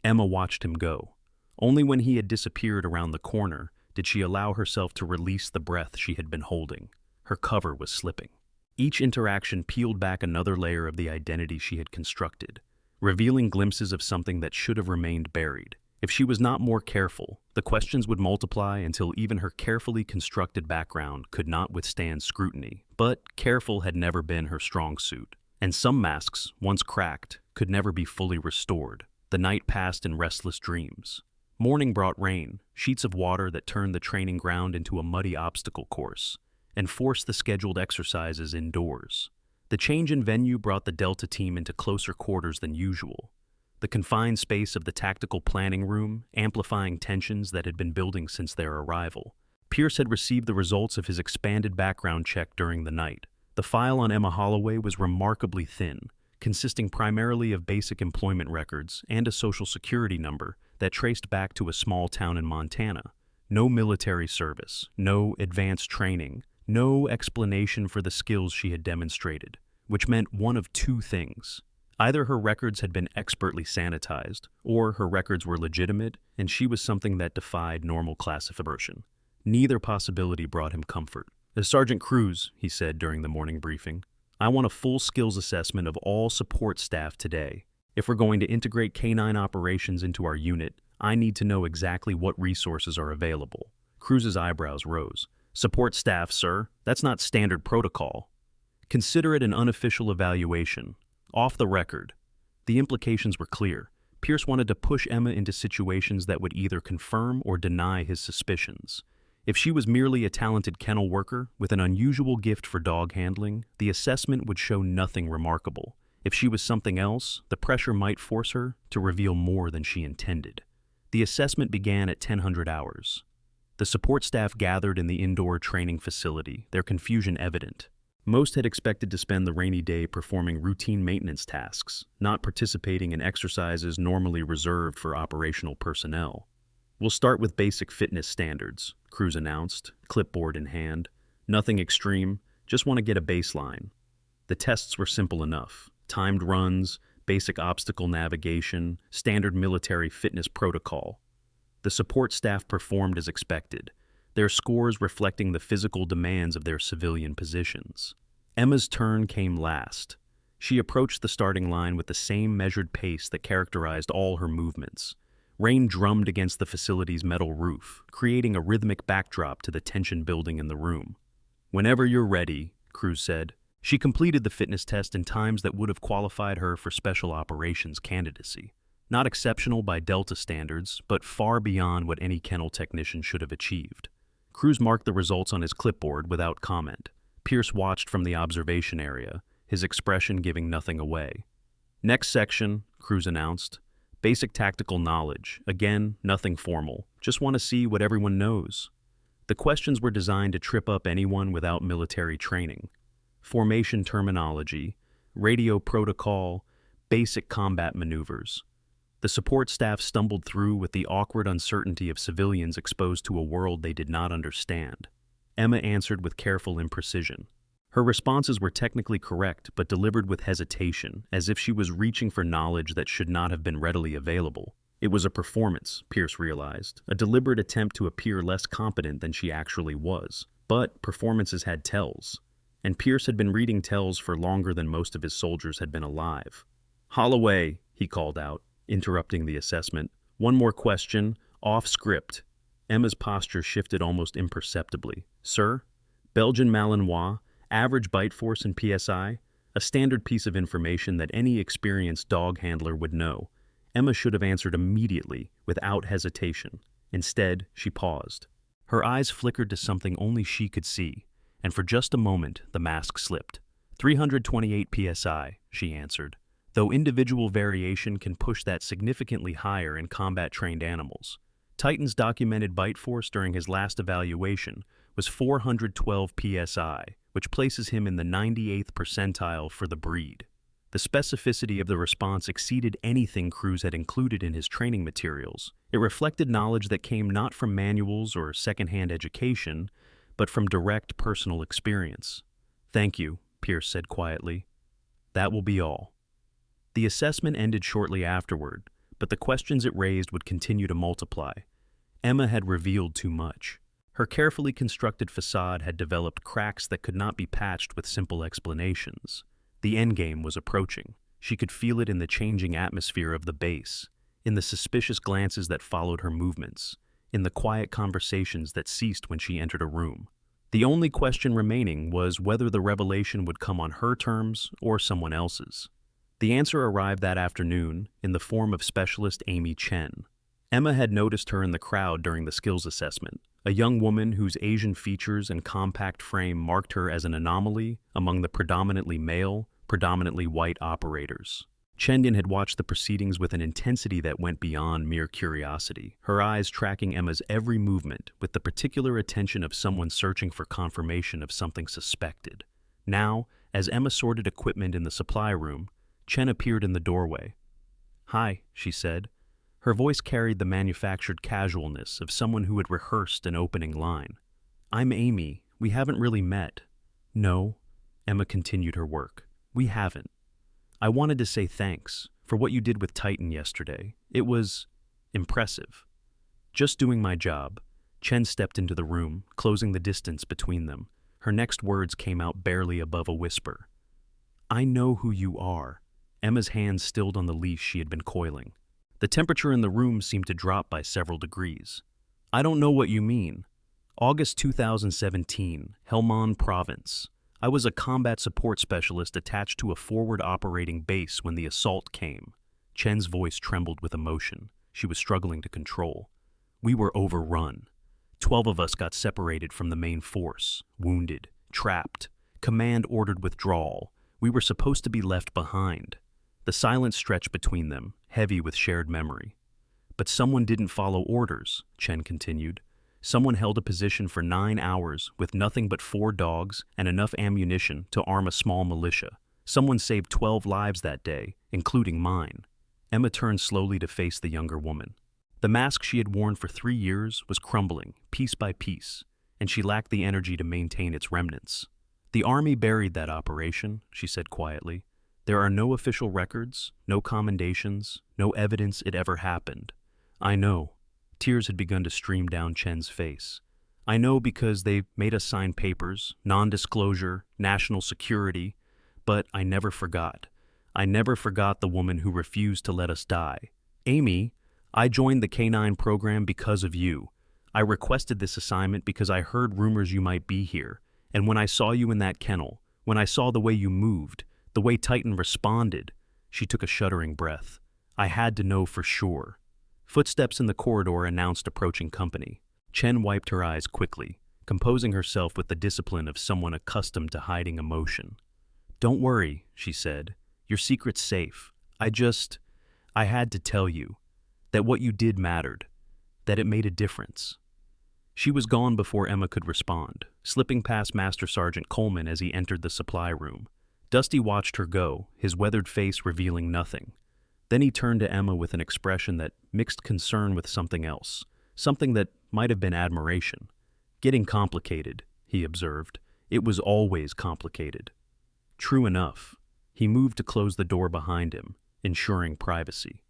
Emma watched him go. Only when he had disappeared around the corner did she allow herself to release the breath she had been holding. Her cover was slipping. Each interaction peeled back another layer of the identity she had constructed, revealing glimpses of something that should have remained buried. If she was not more careful, the questions would multiply until even her carefully constructed background could not withstand scrutiny. But careful had never been her strong suit, and some masks, once cracked, could never be fully restored. The night passed in restless dreams. Morning brought rain, sheets of water that turned the training ground into a muddy obstacle course, and forced the scheduled exercises indoors. The change in venue brought the Delta team into closer quarters than usual, the confined space of the tactical planning room amplifying tensions that had been building since their arrival. Pierce had received the results of his expanded background check during the night. The file on Emma Holloway was remarkably thin, consisting primarily of basic employment records and a social security number that traced back to a small town in Montana. No military service, no advanced training, no explanation for the skills she had demonstrated, which meant one of two things. Either her records had been expertly sanitized, or her records were legitimate and she was something that defied normal classification. Neither possibility brought him comfort. "Sergeant Cruz," he said during the morning briefing, "I want a full skills assessment of all support staff today. If we're going to integrate canine operations into our unit, I need to know exactly what resources are available." Cruz's eyebrows rose. "Support staff, sir? That's not standard protocol." "Consider it an unofficial evaluation. Off the record." The implications were clear. Pierce wanted to push Emma into situations that would either confirm or deny his suspicions. If she was merely a talented kennel worker with an unusual gift for dog handling, the assessment would show nothing remarkable. If she was something else, the pressure might force her to reveal more than she intended. The assessment began at 1000 hours. The support staff gathered in the indoor training facility, their confusion evident. Most had expected to spend the rainy day performing routine maintenance tasks, not participating in exercises normally reserved for operational personnel. "We'll start with basic fitness standards," Cruz announced, clipboard in hand. "Nothing extreme, just want to get a baseline." The tests were simple enough. Timed runs, basic obstacle navigation, standard military fitness protocol. The support staff performed as expected, their scores reflecting the physical demands of their civilian positions. Emma's turn came last. She approached the starting line with the same measured pace that characterized all her movements. Rain drummed against the facility's metal roof, creating a rhythmic backdrop to the tension building in the room. "Whenever you're ready," Cruz said. She completed the fitness test in times that would have qualified her for special operations candidacy. Not exceptional by Delta standards, but far beyond what any kennel technician should have achieved. Cruz marked the results on his clipboard without comment. Pierce watched from the observation area, his expression giving nothing away. "Next section," Cruz announced. "Basic tactical knowledge. Again, nothing formal. Just want to see what everyone knows." The questions were designed to trip up anyone without military training. Formation terminology, radio protocol, basic combat maneuvers. The support staff stumbled through with the awkward uncertainty of civilians exposed to a world they did not understand. Emma answered with careful imprecision. Her responses were technically correct, but delivered with hesitation, as if she was reaching for knowledge that should not have been readily available. It was a performance, Pierce realized, a deliberate attempt to appear less competent than she actually was. But performances had tells, and Pierce had been reading tells for longer than most of his soldiers had been alive. "Holloway," he called out, interrupting the assessment. "One more question, off script." Emma's posture shifted almost imperceptibly. "Sir? Belgian Malinois, average bite force in PSI?" A standard piece of information that any experienced dog handler would know. Emma should have answered immediately, without hesitation. Instead, she paused. Her eyes flickered to something only she could see, and for just a moment, the mask slipped. 328 PSI, she answered, though individual variation can push that significantly higher in combat-trained animals. Titan's documented bite force during his last evaluation was 412 PSI, which places him in the 98th percentile for the breed. The specificity of the response exceeded anything Cruz had included in his training materials. It reflected knowledge that came not from manuals or secondhand education, but from direct personal experience. "Thank you," Pierce said quietly. "That will be all." The assessment ended shortly afterward, but the questions it raised would continue to multiply. Emma had revealed too much. Her carefully constructed facade had developed cracks that could not be patched with simple explanations. The endgame was approaching. She could feel it in the changing atmosphere of the base, in the suspicious glances that followed her movements, in the quiet conversations that ceased when she entered a room. The only question remaining was whether the revelation would come on her terms or someone else's. The answer arrived that afternoon in the form of specialist Amy Chen. Emma had noticed her in the crowd during the skills assessment, a young woman whose Asian features and compact frame marked her as an anomaly among the predominantly male, predominantly white operators. Chen had watched the proceedings with an intensity that went beyond mere curiosity, her eyes tracking Emma's every movement with the particular attention of someone searching for confirmation of something suspected. Now, as Emma sorted equipment in the supply room, Chen appeared in the doorway. "Hi," she said. Her voice carried the manufactured casualness of someone who had rehearsed an opening line. "I'm Amy. We haven't really met." "No," Emma continued her work. "We haven't. I wanted to say thanks for what you did with Titan yesterday. It was impressive." "Just doing my job." Chen stepped into the room, closing the distance between them. Her next words came out barely above a whisper. "I know who you are." Emma's hands stilled on the leash she had been coiling. The temperature in the room seemed to drop by several degrees. "I don't know what you mean." August 2017, Helmand Province. I was a combat support specialist attached to a forward operating base when the assault came. Chen's voice trembled with emotion. She was struggling to control. "We were overrun. 12 of us got separated from the main force, wounded, trapped. Command ordered withdrawal. We were supposed to be left behind." The silence stretched between them, heavy with shared memory. "But someone didn't follow orders," Chen continued. "Someone held a position for 9 hours with nothing but 4 dogs and enough ammunition to arm a small militia. Someone saved 12 lives that day, including mine." Emma turned slowly to face the younger woman. The mask she had worn for 3 years was crumbling, piece by piece, and she lacked the energy to maintain its remnants. "The army buried that operation," she said quietly. "There are no official records, no commendations, no evidence it ever happened." "I know." Tears had begun to stream down Chen's face. "I know because they made us sign papers, non-disclosure, national security, but I never forgot. I never forgot the woman who refused to let us die. Amy, I joined the K9 program because of you. I requested this assignment because I heard rumors you might be here, and when I saw you in that kennel, when I saw the way you moved, the way Titan responded," she took a shuddering breath, "I had to know for sure." Footsteps in the corridor announced approaching company. Chen wiped her eyes quickly, composing herself with the discipline of someone accustomed to hiding emotion. "Don't worry," she said. "Your secret's safe. I had to tell you that what you did mattered, that it made a difference." She was gone before Emma could respond, slipping past Master Sergeant Coleman as he entered the supply room. Dusty watched her go, his weathered face revealing nothing. Then he turned to Emma with an expression that mixed concern with something else, something that might have been admiration. "Getting complicated," he observed. It was always complicated. True enough. He moved to close the door behind him, ensuring privacy.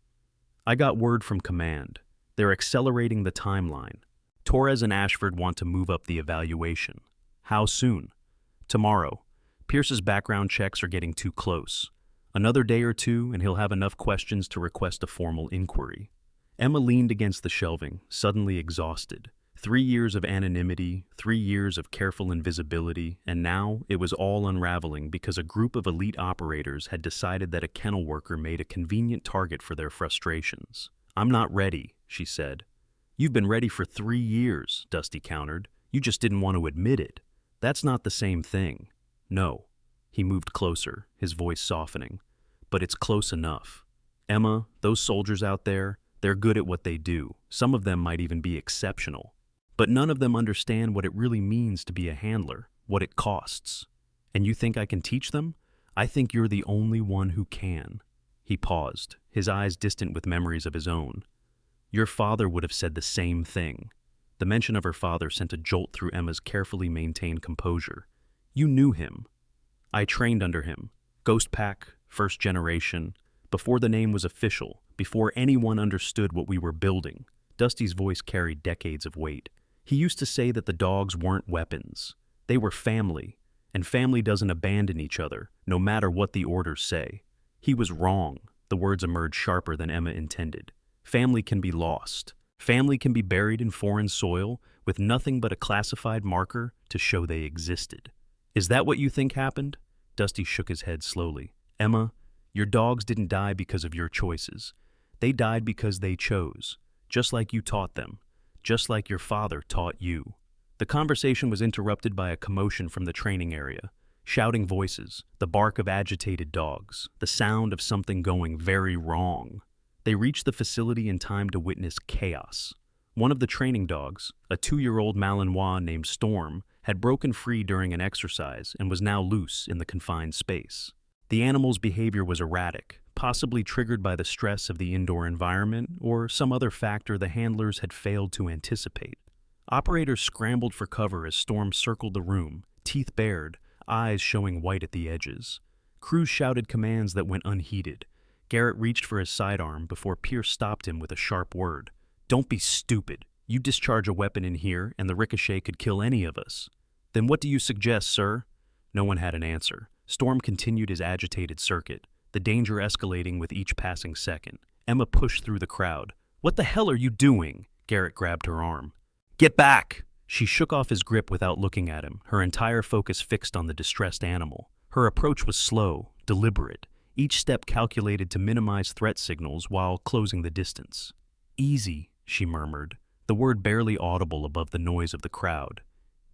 I got word from command. They're accelerating the timeline. Torres and Ashford want to move up the evaluation. How soon? Tomorrow. Pierce's background checks are getting too close. Another day or two, and he'll have enough questions to request a formal inquiry. Emma leaned against the shelving, suddenly exhausted. 3 years of anonymity, 3 years of careful invisibility, and now it was all unraveling because a group of elite operators had decided that a kennel worker made a convenient target for their frustrations. "I'm not ready," she said. "You've been ready for 3 years, Dusty countered. "You just didn't want to admit it. That's not the same thing." "No." He moved closer, his voice softening. "But it's close enough. Emma, those soldiers out there, they're good at what they do. Some of them might even be exceptional. But none of them understand what it really means to be a handler, what it costs. And you think I can teach them? I think you're the only one who can." He paused, his eyes distant with memories of his own. "Your father would have said the same thing." The mention of her father sent a jolt through Emma's carefully maintained composure. "You knew him." "I trained under him. Ghost Pack, first generation. Before the name was official, before anyone understood what we were building." Dusty's voice carried decades of weight. "He used to say that the dogs weren't weapons. They were family, and family doesn't abandon each other, no matter what the orders say." He was wrong. The words emerged sharper than Emma intended. Family can be lost. Family can be buried in foreign soil with nothing but a classified marker to show they existed. "Is that what you think happened?" Dusty shook his head slowly. "Emma, your dogs didn't die because of your choices. They died because they chose, just like you taught them. Just like your father taught you." The conversation was interrupted by a commotion from the training area. Shouting voices, the bark of agitated dogs, the sound of something going very wrong. They reached the facility in time to witness chaos. One of the training dogs, a 2-year-old Malinois named Storm, had broken free during an exercise and was now loose in the confined space. The animal's behavior was erratic, possibly triggered by the stress of the indoor environment or some other factor the handlers had failed to anticipate. Operators scrambled for cover as Storm circled the room, teeth bared, eyes showing white at the edges. Crews shouted commands that went unheeded. Garrett reached for his sidearm before Pierce stopped him with a sharp word. "Don't be stupid. You discharge a weapon in here and the ricochet could kill any of us." "Then what do you suggest, sir?" No one had an answer. Storm continued his agitated circuit, the danger escalating with each passing second. Emma pushed through the crowd. "What the hell are you doing?" Garrett grabbed her arm. "Get back!" She shook off his grip without looking at him, her entire focus fixed on the distressed animal. Her approach was slow, deliberate, each step calculated to minimize threat signals while closing the distance. "Easy," she murmured, the word barely audible above the noise of the crowd.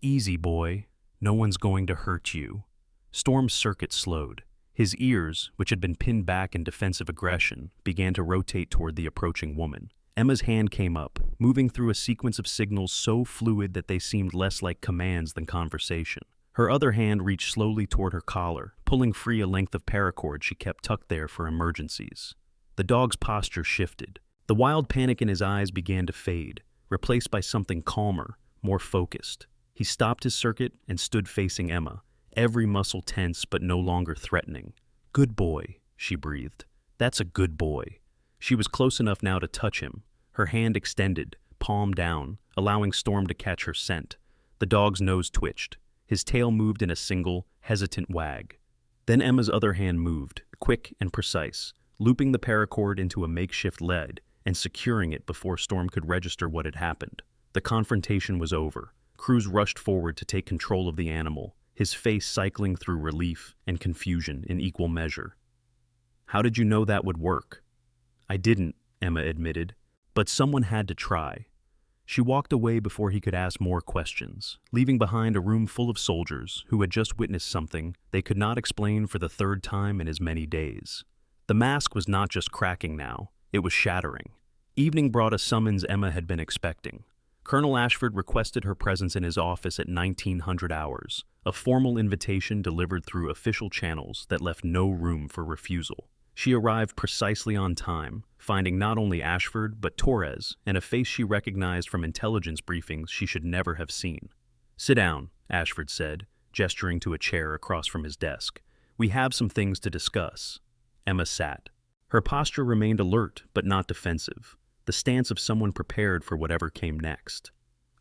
"Easy, boy. No one's going to hurt you." Storm's circuit slowed. His ears, which had been pinned back in defensive aggression, began to rotate toward the approaching woman. Emma's hand came up, moving through a sequence of signals so fluid that they seemed less like commands than conversation. Her other hand reached slowly toward her collar, pulling free a length of paracord she kept tucked there for emergencies. The dog's posture shifted. The wild panic in his eyes began to fade, replaced by something calmer, more focused. He stopped his circuit and stood facing Emma, every muscle tense but no longer threatening. "Good boy," she breathed. "That's a good boy." She was close enough now to touch him, her hand extended, palm down, allowing Storm to catch her scent. The dog's nose twitched. His tail moved in a single, hesitant wag. Then Emma's other hand moved, quick and precise, looping the paracord into a makeshift lead and securing it before Storm could register what had happened. The confrontation was over. Cruz rushed forward to take control of the animal, his face cycling through relief and confusion in equal measure. "How did you know that would work?" "I didn't," Emma admitted, "but someone had to try." She walked away before he could ask more questions, leaving behind a room full of soldiers who had just witnessed something they could not explain for the 3rd time in as many days. The mask was not just cracking now, it was shattering. Evening brought a summons Emma had been expecting. Colonel Ashford requested her presence in his office at 1900 hours, a formal invitation delivered through official channels that left no room for refusal. She arrived precisely on time, finding not only Ashford but Torres and a face she recognized from intelligence briefings she should never have seen. "Sit down," Ashford said, gesturing to a chair across from his desk. "We have some things to discuss." Emma sat. Her posture remained alert but not defensive, the stance of someone prepared for whatever came next.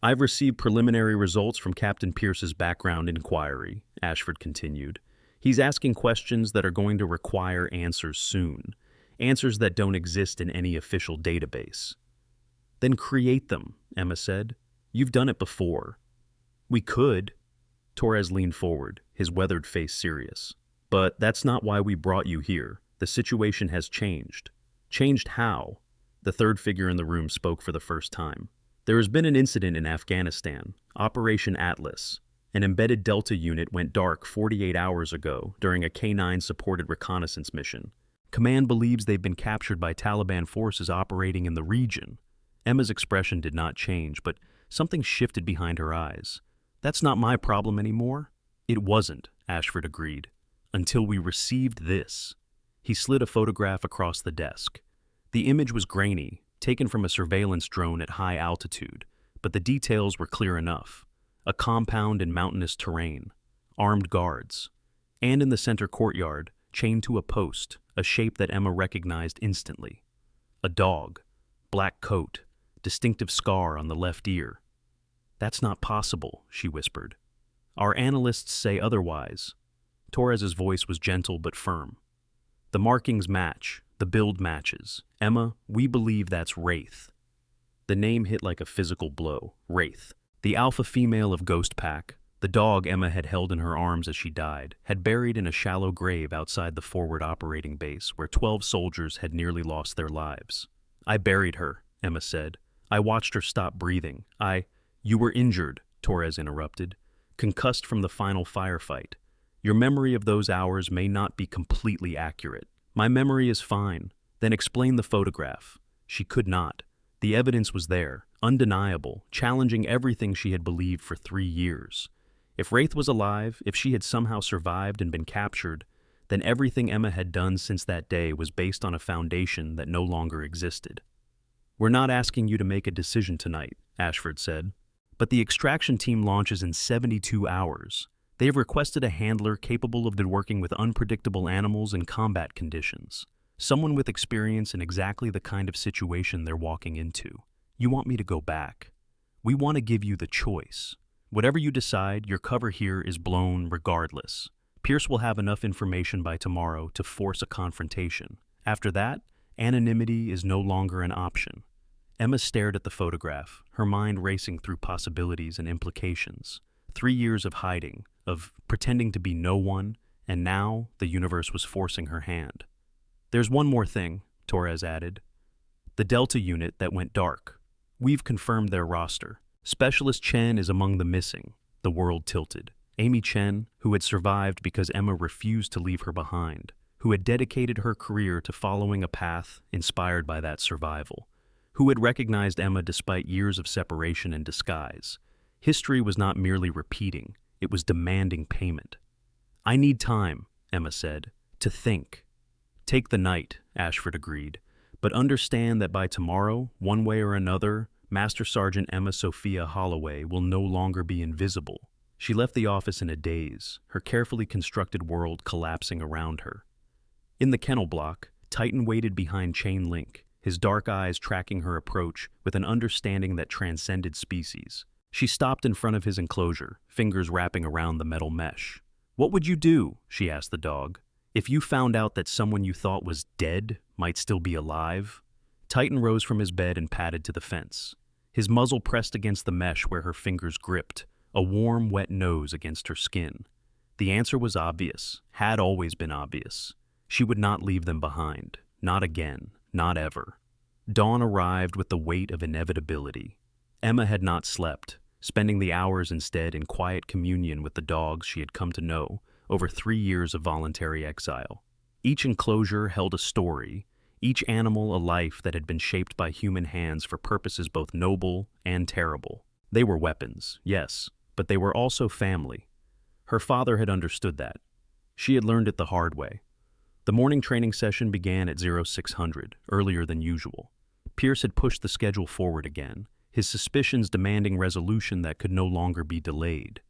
"I've received preliminary results from Captain Pierce's background inquiry," Ashford continued. "He's asking questions that are going to require answers soon, answers that don't exist in any official database." "Then create them," Emma said. "You've done it before." "We could." Torres leaned forward, his weathered face serious. "But that's not why we brought you here. The situation has changed." "Changed how?" The third figure in the room spoke for the first time. "There has been an incident in Afghanistan, Operation Atlas. An embedded Delta unit went dark 48 hours ago during a K-9-supported reconnaissance mission. Command believes they've been captured by Taliban forces operating in the region." Emma's expression did not change, but something shifted behind her eyes. "That's not my problem anymore." "It wasn't," Ashford agreed, "until we received this." He slid a photograph across the desk. The image was grainy, taken from a surveillance drone at high altitude, but the details were clear enough. A compound in mountainous terrain, armed guards, and in the center courtyard, chained to a post, a shape that Emma recognized instantly. A dog, black coat, distinctive scar on the left ear. "That's not possible," she whispered. "Our analysts say otherwise." Torres's voice was gentle but firm. "The markings match, the build matches. Emma, we believe that's Wraith." The name hit like a physical blow. Wraith. The alpha female of Ghost Pack, the dog Emma had held in her arms as she died, had buried in a shallow grave outside the forward operating base where 12 soldiers had nearly lost their lives. "I buried her," Emma said. "I watched her stop breathing. You were injured," Torres interrupted, "concussed from the final firefight. Your memory of those hours may not be completely accurate." "My memory is fine." "Then explain the photograph." She could not. The evidence was there, undeniable, challenging everything she had believed for 3 years. If Wraith was alive, if she had somehow survived and been captured, then everything Emma had done since that day was based on a foundation that no longer existed. "We're not asking you to make a decision tonight," Ashford said. "But the extraction team launches in 72 hours. They have requested a handler capable of working with unpredictable animals in combat conditions. Someone with experience in exactly the kind of situation they're walking into. You want me to go back? We want to give you the choice. Whatever you decide, your cover here is blown regardless. Pierce will have enough information by tomorrow to force a confrontation. After that, anonymity is no longer an option." Emma stared at the photograph, her mind racing through possibilities and implications. 3 years of hiding, of pretending to be no one, and now the universe was forcing her hand. "There's one more thing," Torres added. "The Delta unit that went dark. We've confirmed their roster. Specialist Chen is among the missing." The world tilted. Amy Chen, who had survived because Emma refused to leave her behind, who had dedicated her career to following a path inspired by that survival, who had recognized Emma despite years of separation and disguise. History was not merely repeating, it was demanding payment. "I need time," Emma said, "to think." "Take the night," Ashford agreed, "but understand that by tomorrow, one way or another, Master Sergeant Emma Sophia Holloway will no longer be invisible." She left the office in a daze, her carefully constructed world collapsing around her. In the kennel block, Titan waited behind chain link, his dark eyes tracking her approach with an understanding that transcended species. She stopped in front of his enclosure, fingers wrapping around the metal mesh. "What would you do," she asked the dog, "if you found out that someone you thought was dead might still be alive?" Titan rose from his bed and padded to the fence. His muzzle pressed against the mesh where her fingers gripped, a warm, wet nose against her skin. The answer was obvious, had always been obvious. She would not leave them behind. Not again. Not ever. Dawn arrived with the weight of inevitability. Emma had not slept, spending the hours instead in quiet communion with the dogs she had come to know over 3 years of voluntary exile. Each enclosure held a story, each animal a life that had been shaped by human hands for purposes both noble and terrible. They were weapons, yes, but they were also family. Her father had understood that. She had learned it the hard way. The morning training session began at 0600, earlier than usual. Pierce had pushed the schedule forward again, his suspicions demanding resolution that could no longer be delayed.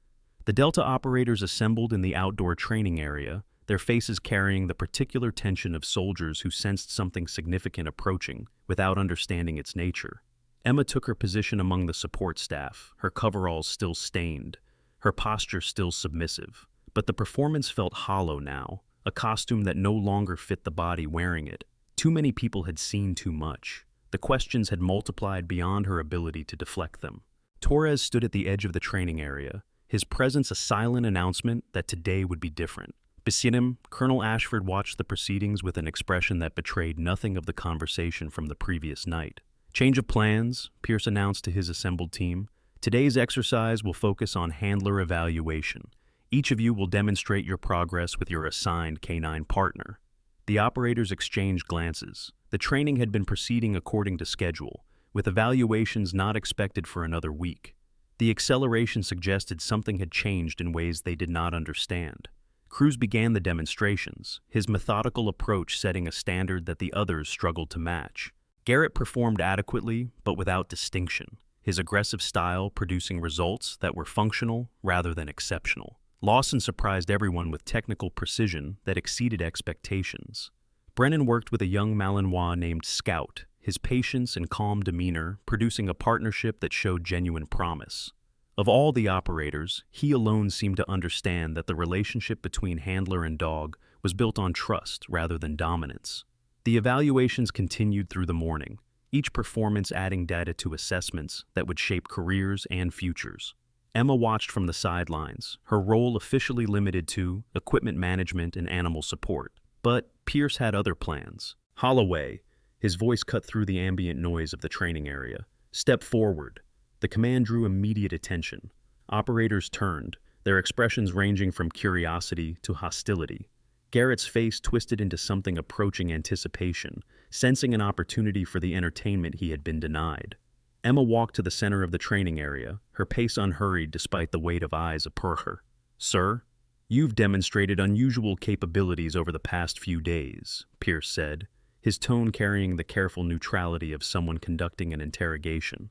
The Delta operators assembled in the outdoor training area, their faces carrying the particular tension of soldiers who sensed something significant approaching without understanding its nature. Emma took her position among the support staff, her coveralls still stained, her posture still submissive. But the performance felt hollow now, a costume that no longer fit the body wearing it. Too many people had seen too much. The questions had multiplied beyond her ability to deflect them. Torres stood at the edge of the training area, his presence a silent announcement that today would be different. Beside him, Colonel Ashford watched the proceedings with an expression that betrayed nothing of the conversation from the previous night. "Change of plans," Pierce announced to his assembled team. "Today's exercise will focus on handler evaluation. Each of you will demonstrate your progress with your assigned canine partner." The operators exchanged glances. The training had been proceeding according to schedule, with evaluations not expected for another week. The acceleration suggested something had changed in ways they did not understand. Cruz began the demonstrations, his methodical approach setting a standard that the others struggled to match. Garrett performed adequately, but without distinction, his aggressive style producing results that were functional rather than exceptional. Lawson surprised everyone with technical precision that exceeded expectations. Brennan worked with a young Malinois named Scout, his patience and calm demeanor producing a partnership that showed genuine promise. Of all the operators, he alone seemed to understand that the relationship between handler and dog was built on trust rather than dominance. The evaluations continued through the morning, each performance adding data to assessments that would shape careers and futures. Emma watched from the sidelines, her role officially limited to equipment management and animal support. But Pierce had other plans. "Holloway," his voice cut through the ambient noise of the training area. "Step forward." The command drew immediate attention. Operators turned, their expressions ranging from curiosity to hostility. Garrett's face twisted into something approaching anticipation, sensing an opportunity for the entertainment he had been denied. Emma walked to the center of the training area, her pace unhurried despite the weight of eyes upon her. "Sir, you've demonstrated unusual capabilities over the past few days," Pierce said, his tone carrying the careful neutrality of someone conducting an interrogation.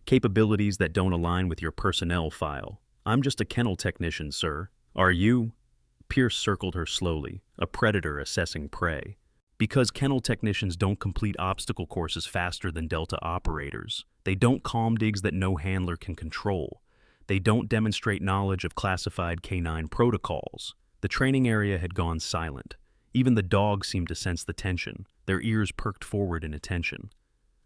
"Capabilities that don't align with your personnel file. I'm just a kennel technician, sir. Are you?" Pierce circled her slowly, a predator assessing prey. "Because kennel technicians don't complete obstacle courses faster than Delta operators. They don't calm digs that no handler can control. They don't demonstrate knowledge of classified canine protocols." The training area had gone silent. Even the dogs seemed to sense the tension, their ears perked forward in attention.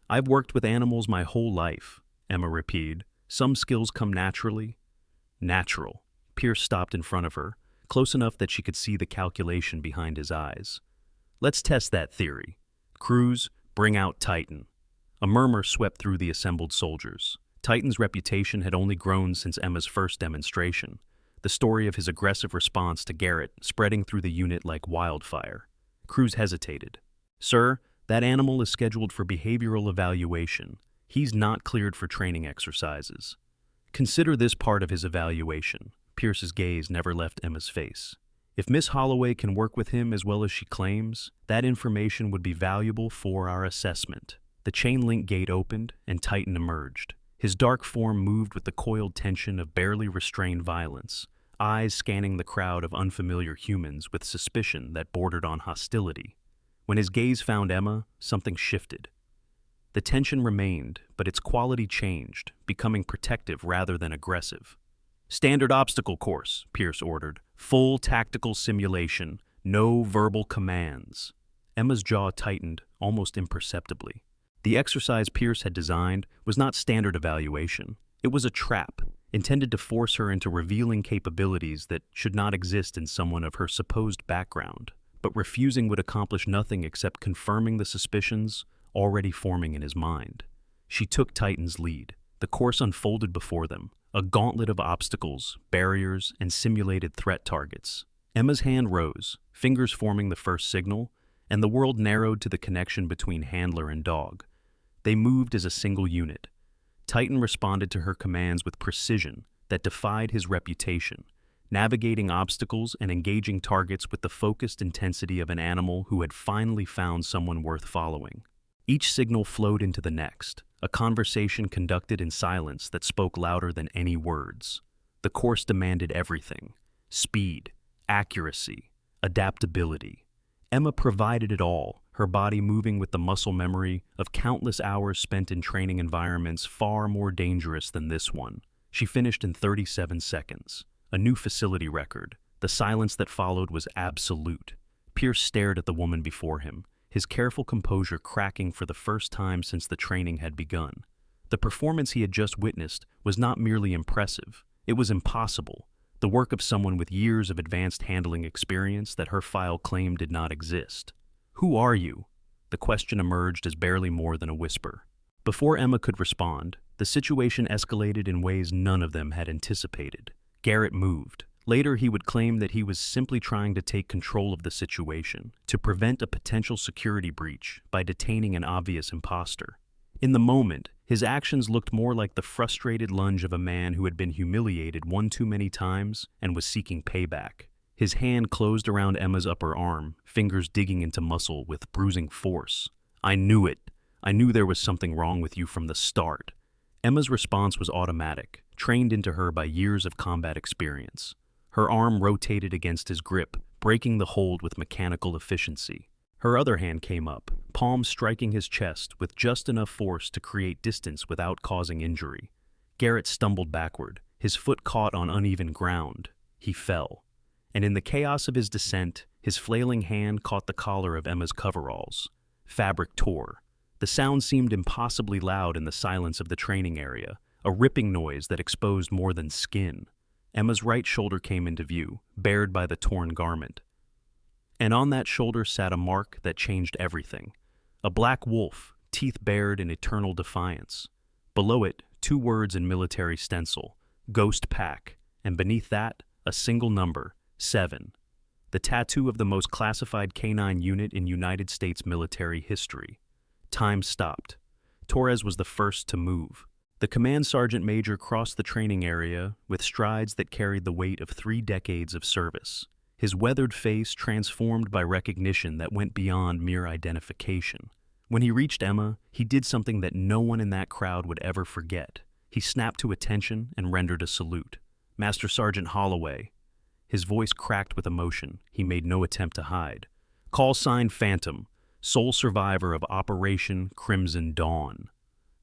"I've worked with animals my whole life," Emma repeated. "Some skills come naturally." "Natural." Pierce stopped in front of her, close enough that she could see the calculation behind his eyes. "Let's test that theory. Cruz, bring out Titan." A murmur swept through the assembled soldiers. Titan's reputation had only grown since Emma's first demonstration, the story of his aggressive response to Garrett spreading through the unit like wildfire. Cruz hesitated. "Sir, that animal is scheduled for behavioral evaluation. He's not cleared for training exercises." "Consider this part of his evaluation." Pierce's gaze never left Emma's face. "If Miss Holloway can work with him as well as she claims, that information would be valuable for our assessment." The chain link gate opened, and Titan emerged. His dark form moved with the coiled tension of barely restrained violence, eyes scanning the crowd of unfamiliar humans with suspicion that bordered on hostility. When his gaze found Emma, something shifted. The tension remained, but its quality changed, becoming protective rather than aggressive. "Standard obstacle course," Pierce ordered. "Full tactical simulation, no verbal commands." Emma's jaw tightened, almost imperceptibly. The exercise Pierce had designed was not standard evaluation. It was a trap, intended to force her into revealing capabilities that should not exist in someone of her supposed background. But refusing would accomplish nothing except confirming the suspicions already forming in his mind. She took Titan's lead. The course unfolded before them, a gauntlet of obstacles, barriers, and simulated threat targets. Emma's hand rose, fingers forming the first signal, and the world narrowed to the connection between handler and dog. They moved as a single unit. Titan responded to her commands with precision that defied his reputation, navigating obstacles and engaging targets with the focused intensity of an animal who had finally found someone worth following. Each signal flowed into the next, a conversation conducted in silence that spoke louder than any words. The course demanded everything: speed, accuracy, adaptability. Emma provided it all, her body moving with the muscle memory of countless hours spent in training environments far more dangerous than this one. She finished in 37 seconds, a new facility record. The silence that followed was absolute. Pierce stared at the woman before him, his careful composure cracking for the first time since the training had begun. The performance he had just witnessed was not merely impressive, it was impossible, the work of someone with years of advanced handling experience that her file claimed did not exist. "Who are you?" The question emerged as barely more than a whisper. Before Emma could respond, the situation escalated in ways none of them had anticipated. Garrett moved. Later, he would claim that he was simply trying to take control of the situation, to prevent a potential security breach by detaining an obvious imposter. In the moment, his actions looked more like the frustrated lunge of a man who had been humiliated one too many times and was seeking payback. His hand closed around Emma's upper arm, fingers digging into muscle with bruising force. "I knew it. I knew there was something wrong with you from the start." Emma's response was automatic, trained into her by years of combat experience. Her arm rotated against his grip, breaking the hold with mechanical efficiency. Her other hand came up, palm striking his chest with just enough force to create distance without causing injury. Garrett stumbled backward, his foot caught on uneven ground. He fell. And in the chaos of his descent, his flailing hand caught the collar of Emma's coveralls. Fabric tore. The sound seemed impossibly loud in the silence of the training area, a ripping noise that exposed more than skin. Emma's right shoulder came into view, bared by the torn garment. And on that shoulder sat a mark that changed everything. A black wolf, teeth bared in eternal defiance. Below it, 2 words in military stencil, "Ghost Pack," and beneath that, a single number, 7. The tattoo of the most classified canine unit in United States military history. Time stopped. Torres was the first to move. The command sergeant major crossed the training area with strides that carried the weight of 3 decades of service, his weathered face transformed by recognition that went beyond mere identification. When he reached Emma, he did something that no one in that crowd would ever forget. He snapped to attention and rendered a salute. "Master Sergeant Holloway." His voice cracked with emotion. He made no attempt to hide. "Call sign Phantom, sole survivor of Operation Crimson Dawn."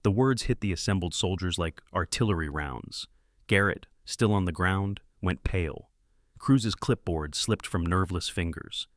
The words hit the assembled soldiers like artillery rounds. Garrett, still on the ground, went pale. Cruz's clipboard slipped from nerveless fingers.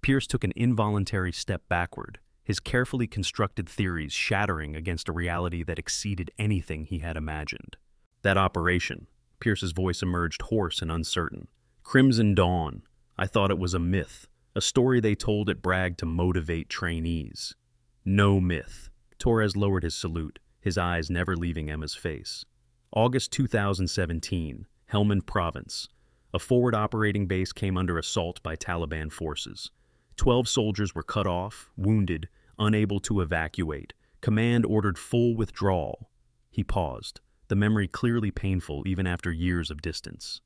Pierce took an involuntary step backward, his carefully constructed theories shattering against a reality that exceeded anything he had imagined. "That operation," Pierce's voice emerged hoarse and uncertain. "Crimson Dawn. I thought it was a myth, a story they told at Bragg to motivate trainees." "No myth." Torres lowered his salute, his eyes never leaving Emma's face. "August 2017, Helmand Province. A forward operating base came under assault by Taliban forces. 12 soldiers were cut off, wounded, unable to evacuate. Command ordered full withdrawal." He paused, the memory clearly painful even after years of distance.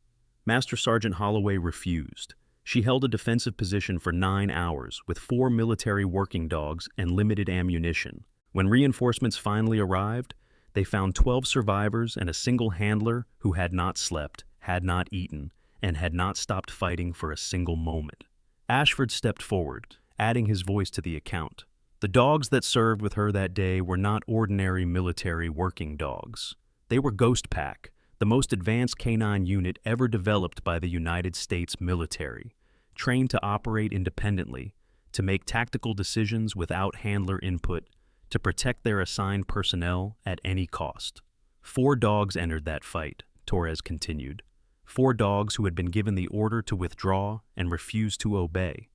Master Sergeant Holloway refused. She held a defensive position for 9 hours with 4 military working dogs and limited ammunition. When reinforcements finally arrived, they found 12 survivors and a single handler who had not slept, had not eaten, and had not stopped fighting for a single moment. Ashford stepped forward, adding his voice to the account. "The dogs that served with her that day were not ordinary military working dogs. They were Ghost Pack, the most advanced canine unit ever developed by the United States military, trained to operate independently, to make tactical decisions without handler input, to protect their assigned personnel at any cost. 4 dogs entered that fight," Torres continued. 4 dogs who had been given the order to withdraw and refused to obey.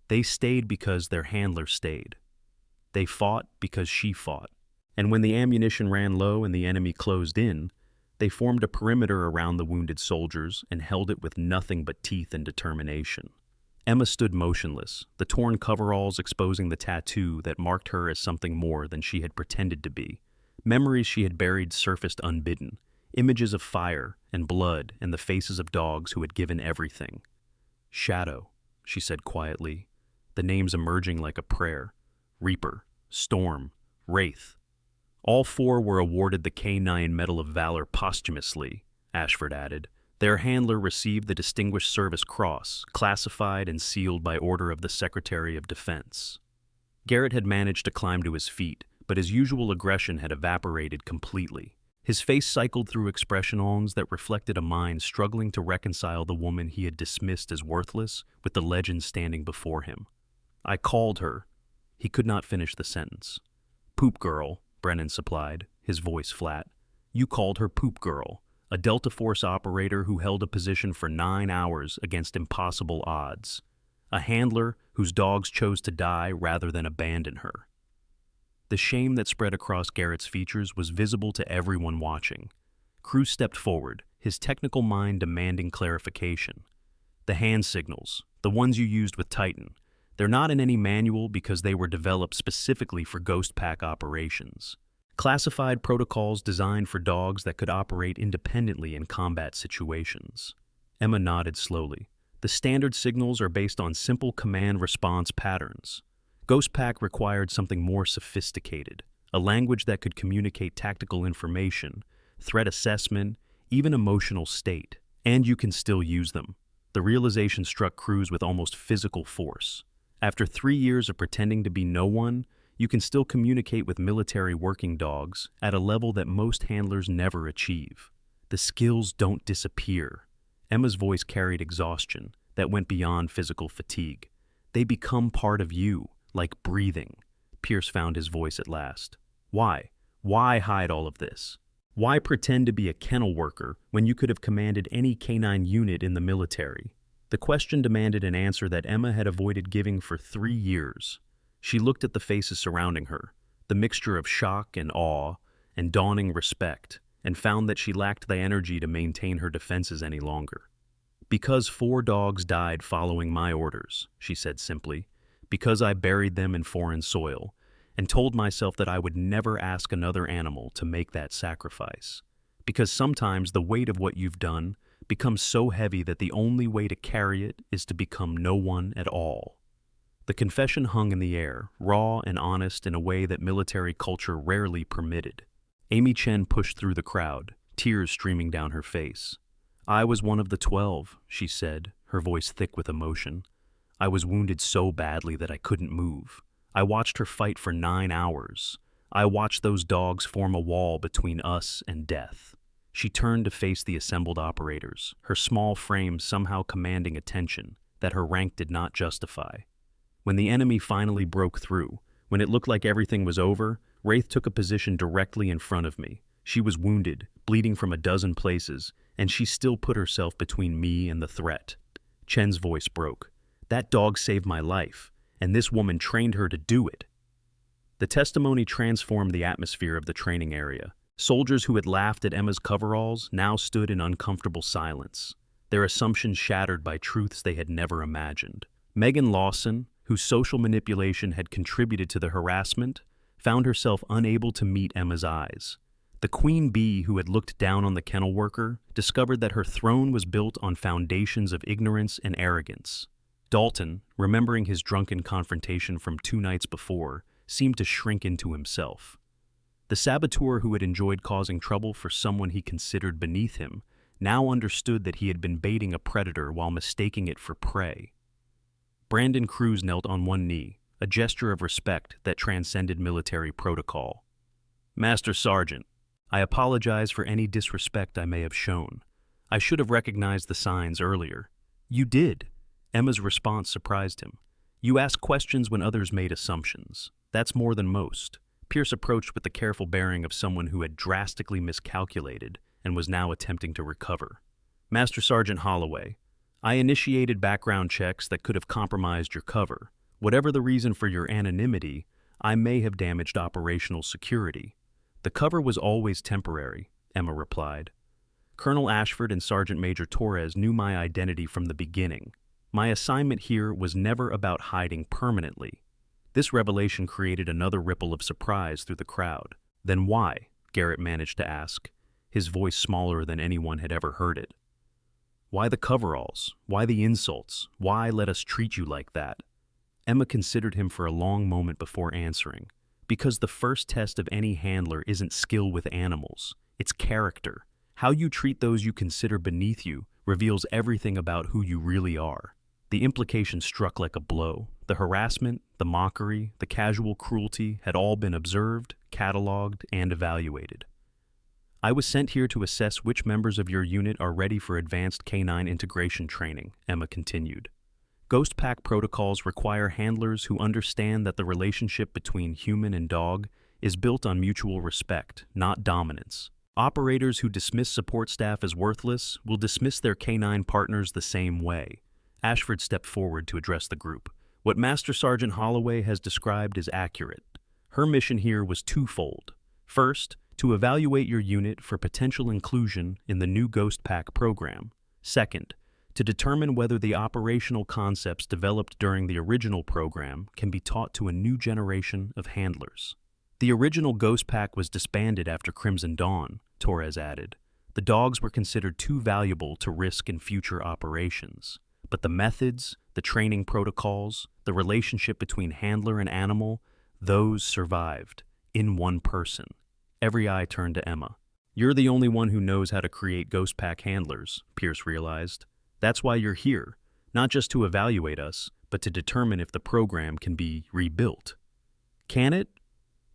They stayed because their handler stayed. They fought because she fought. And when the ammunition ran low and the enemy closed in, they formed a perimeter around the wounded soldiers and held it with nothing but teeth and determination. Emma stood motionless, the torn coveralls exposing the tattoo that marked her as something more than she had pretended to be. Memories she had buried surfaced unbidden, images of fire and blood and the faces of dogs who had given everything. "Shadow," she said quietly, the names emerging like a prayer. "Reaper, Storm, Wraith. All four were awarded the K-9 Medal of Valor posthumously, Ashford added. Their handler received the Distinguished Service Cross, classified and sealed by order of the Secretary of Defense. Garrett had managed to climb to his feet, but his usual aggression had evaporated completely. His face cycled through expressions that reflected a mind struggling to reconcile the woman he had dismissed as worthless with the legend standing before him. I called her. He could not finish the sentence. Poop girl, Brennan supplied, his voice flat. You called her Poop girl, a Delta Force operator who held a position for 9 hours against impossible odds. A handler whose dogs chose to die rather than abandon her. The shame that spread across Garrett's features was visible to everyone watching. Cruz stepped forward, his technical mind demanding clarification. The hand signals, the ones you used with Titan, they're not in any manual because they were developed specifically for Ghost Pack operations. Classified protocols designed for dogs that could operate independently in combat situations. Emma nodded slowly. The standard signals are based on simple command-response patterns. Ghost Pack required something more sophisticated, a language that could communicate tactical information, threat assessment, even emotional state. And you can still use them. The realization struck Cruz with almost physical force. After 3 years of pretending to be no one, you can still communicate with military working dogs at a level that most handlers never achieve. The skills don't disappear. Emma's voice carried exhaustion that went beyond physical fatigue. They become part of you. Like breathing. Pierce found his voice at last. Why? Why hide all of this? Why pretend to be a kennel worker when you could have commanded any K-9 unit in the military? The question demanded an answer that Emma had avoided giving for 3 years. She looked at the faces surrounding her, the mixture of shock and awe and dawning respect, and found that she lacked the energy to maintain her defenses any longer. Because 4 dogs died following my orders, she said simply. Because I buried them in foreign soil, and told myself that I would never ask another animal to make that sacrifice. Because sometimes the weight of what you've done becomes so heavy that the only way to carry it is to become no one at all. The confession hung in the air, raw and honest in a way that military culture rarely permitted. Amy Chen pushed through the crowd, tears streaming down her face. I was one of the 12, she said, her voice thick with emotion. I was wounded so badly that I couldn't move. I watched her fight for 9 hours. I watched those dogs form a wall between us and death. She turned to face the assembled operators, her small frame somehow commanding attention that her rank did not justify. When the enemy finally broke through, when it looked like everything was over, Wraith took a position directly in front of me. She was wounded, bleeding from a dozen places, and she still put herself between me and the threat. Chen's voice broke. That dog saved my life, and this woman trained her to do it. The testimony transformed the atmosphere of the training area. Soldiers who had laughed at Emma's coveralls now stood in uncomfortable silence, their assumptions shattered by truths they had never imagined. Megan Lawson, whose social manipulation had contributed to the harassment, found herself unable to meet Emma's eyes. The queen bee who had looked down on the kennel worker discovered that her throne was built on foundations of ignorance and arrogance. Dalton, remembering his drunken confrontation from 2 nights before, seemed to shrink into himself. The saboteur who had enjoyed causing trouble for someone he considered beneath him now understood that he had been baiting a predator while mistaking it for prey. Brandon Cruz knelt on one knee, a gesture of respect that transcended military protocol. Master Sergeant, I apologize for any disrespect I may have shown. I should have recognized the signs earlier. You did. Emma's response surprised him. You asked questions when others made assumptions. That's more than most. Pierce approached with the careful bearing of someone who had drastically miscalculated and was now attempting to recover. Master Sergeant Holloway, I initiated background checks that could have compromised your cover. Whatever the reason for your anonymity, I may have damaged operational security. The cover was always temporary, Emma replied. Colonel Ashford and Sergeant Major Torres knew my identity from the beginning. My assignment here was never about hiding permanently. This revelation created another ripple of surprise through the crowd. Then why? Garrett managed to ask, his voice smaller than anyone had ever heard it. Why the coveralls? Why the insults? Why let us treat you like that? Emma considered him for a long moment before answering. Because the first test of any handler isn't skill with animals, it's character. How you treat those you consider beneath you reveals everything about who you really are. The implication struck like a blow. The harassment, the mockery, the casual cruelty had all been observed, catalogued, and evaluated. I was sent here to assess which members of your unit are ready for advanced canine integration training, Emma continued. Ghost Pack protocols require handlers who understand that the relationship between human and dog is built on mutual respect, not dominance. Operators who dismiss support staff as worthless will dismiss their canine partners the same way. Ashford stepped forward to address the group. What Master Sergeant Holloway has described is accurate. Her mission here was twofold. First, to evaluate your unit for potential inclusion in the new Ghost Pack program. Second, to determine whether the operational concepts developed during the original program can be taught to a new generation of handlers. The original Ghost Pack was disbanded after Crimson Dawn, Torres added. The dogs were considered too valuable to risk in future operations. But the methods, the training protocols, the relationship between handler and animal, those survived, in one person. Every eye turned to Emma. You're the only one who knows how to create Ghost Pack handlers, Pierce realized. That's why you're here, not just to evaluate us, but to determine if the program can be rebuilt. Can it?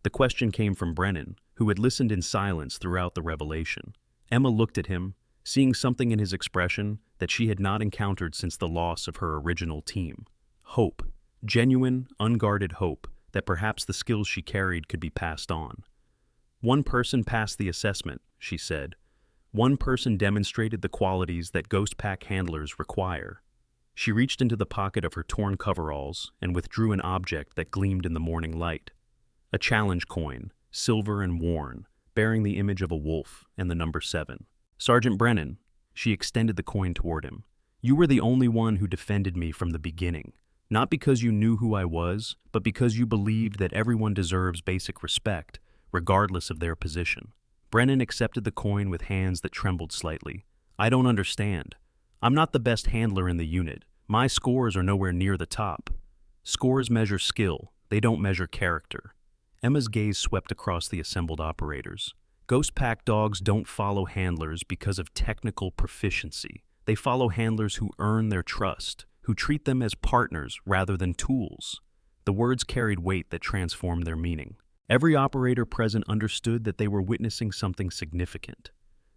The question came from Brennan, who had listened in silence throughout the revelation. Emma looked at him, seeing something in his expression that she had not encountered since the loss of her original team. Hope. Genuine, unguarded hope that perhaps the skills she carried could be passed on. One person passed the assessment, she said. One person demonstrated the qualities that Ghost Pack handlers require. She reached into the pocket of her torn coveralls and withdrew an object that gleamed in the morning light. A challenge coin, silver and worn, bearing the image of a wolf and the number 7. Sergeant Brennan, she extended the coin toward him. You were the only one who defended me from the beginning. Not because you knew who I was, but because you believed that everyone deserves basic respect, regardless of their position. Brennan accepted the coin with hands that trembled slightly. I don't understand. I'm not the best handler in the unit. My scores are nowhere near the top. Scores measure skill. They don't measure character. Emma's gaze swept across the assembled operators. Ghost Pack dogs don't follow handlers because of technical proficiency. They follow handlers who earn their trust, who treat them as partners rather than tools. The words carried weight that transformed their meaning. Every operator present understood that they were witnessing something significant.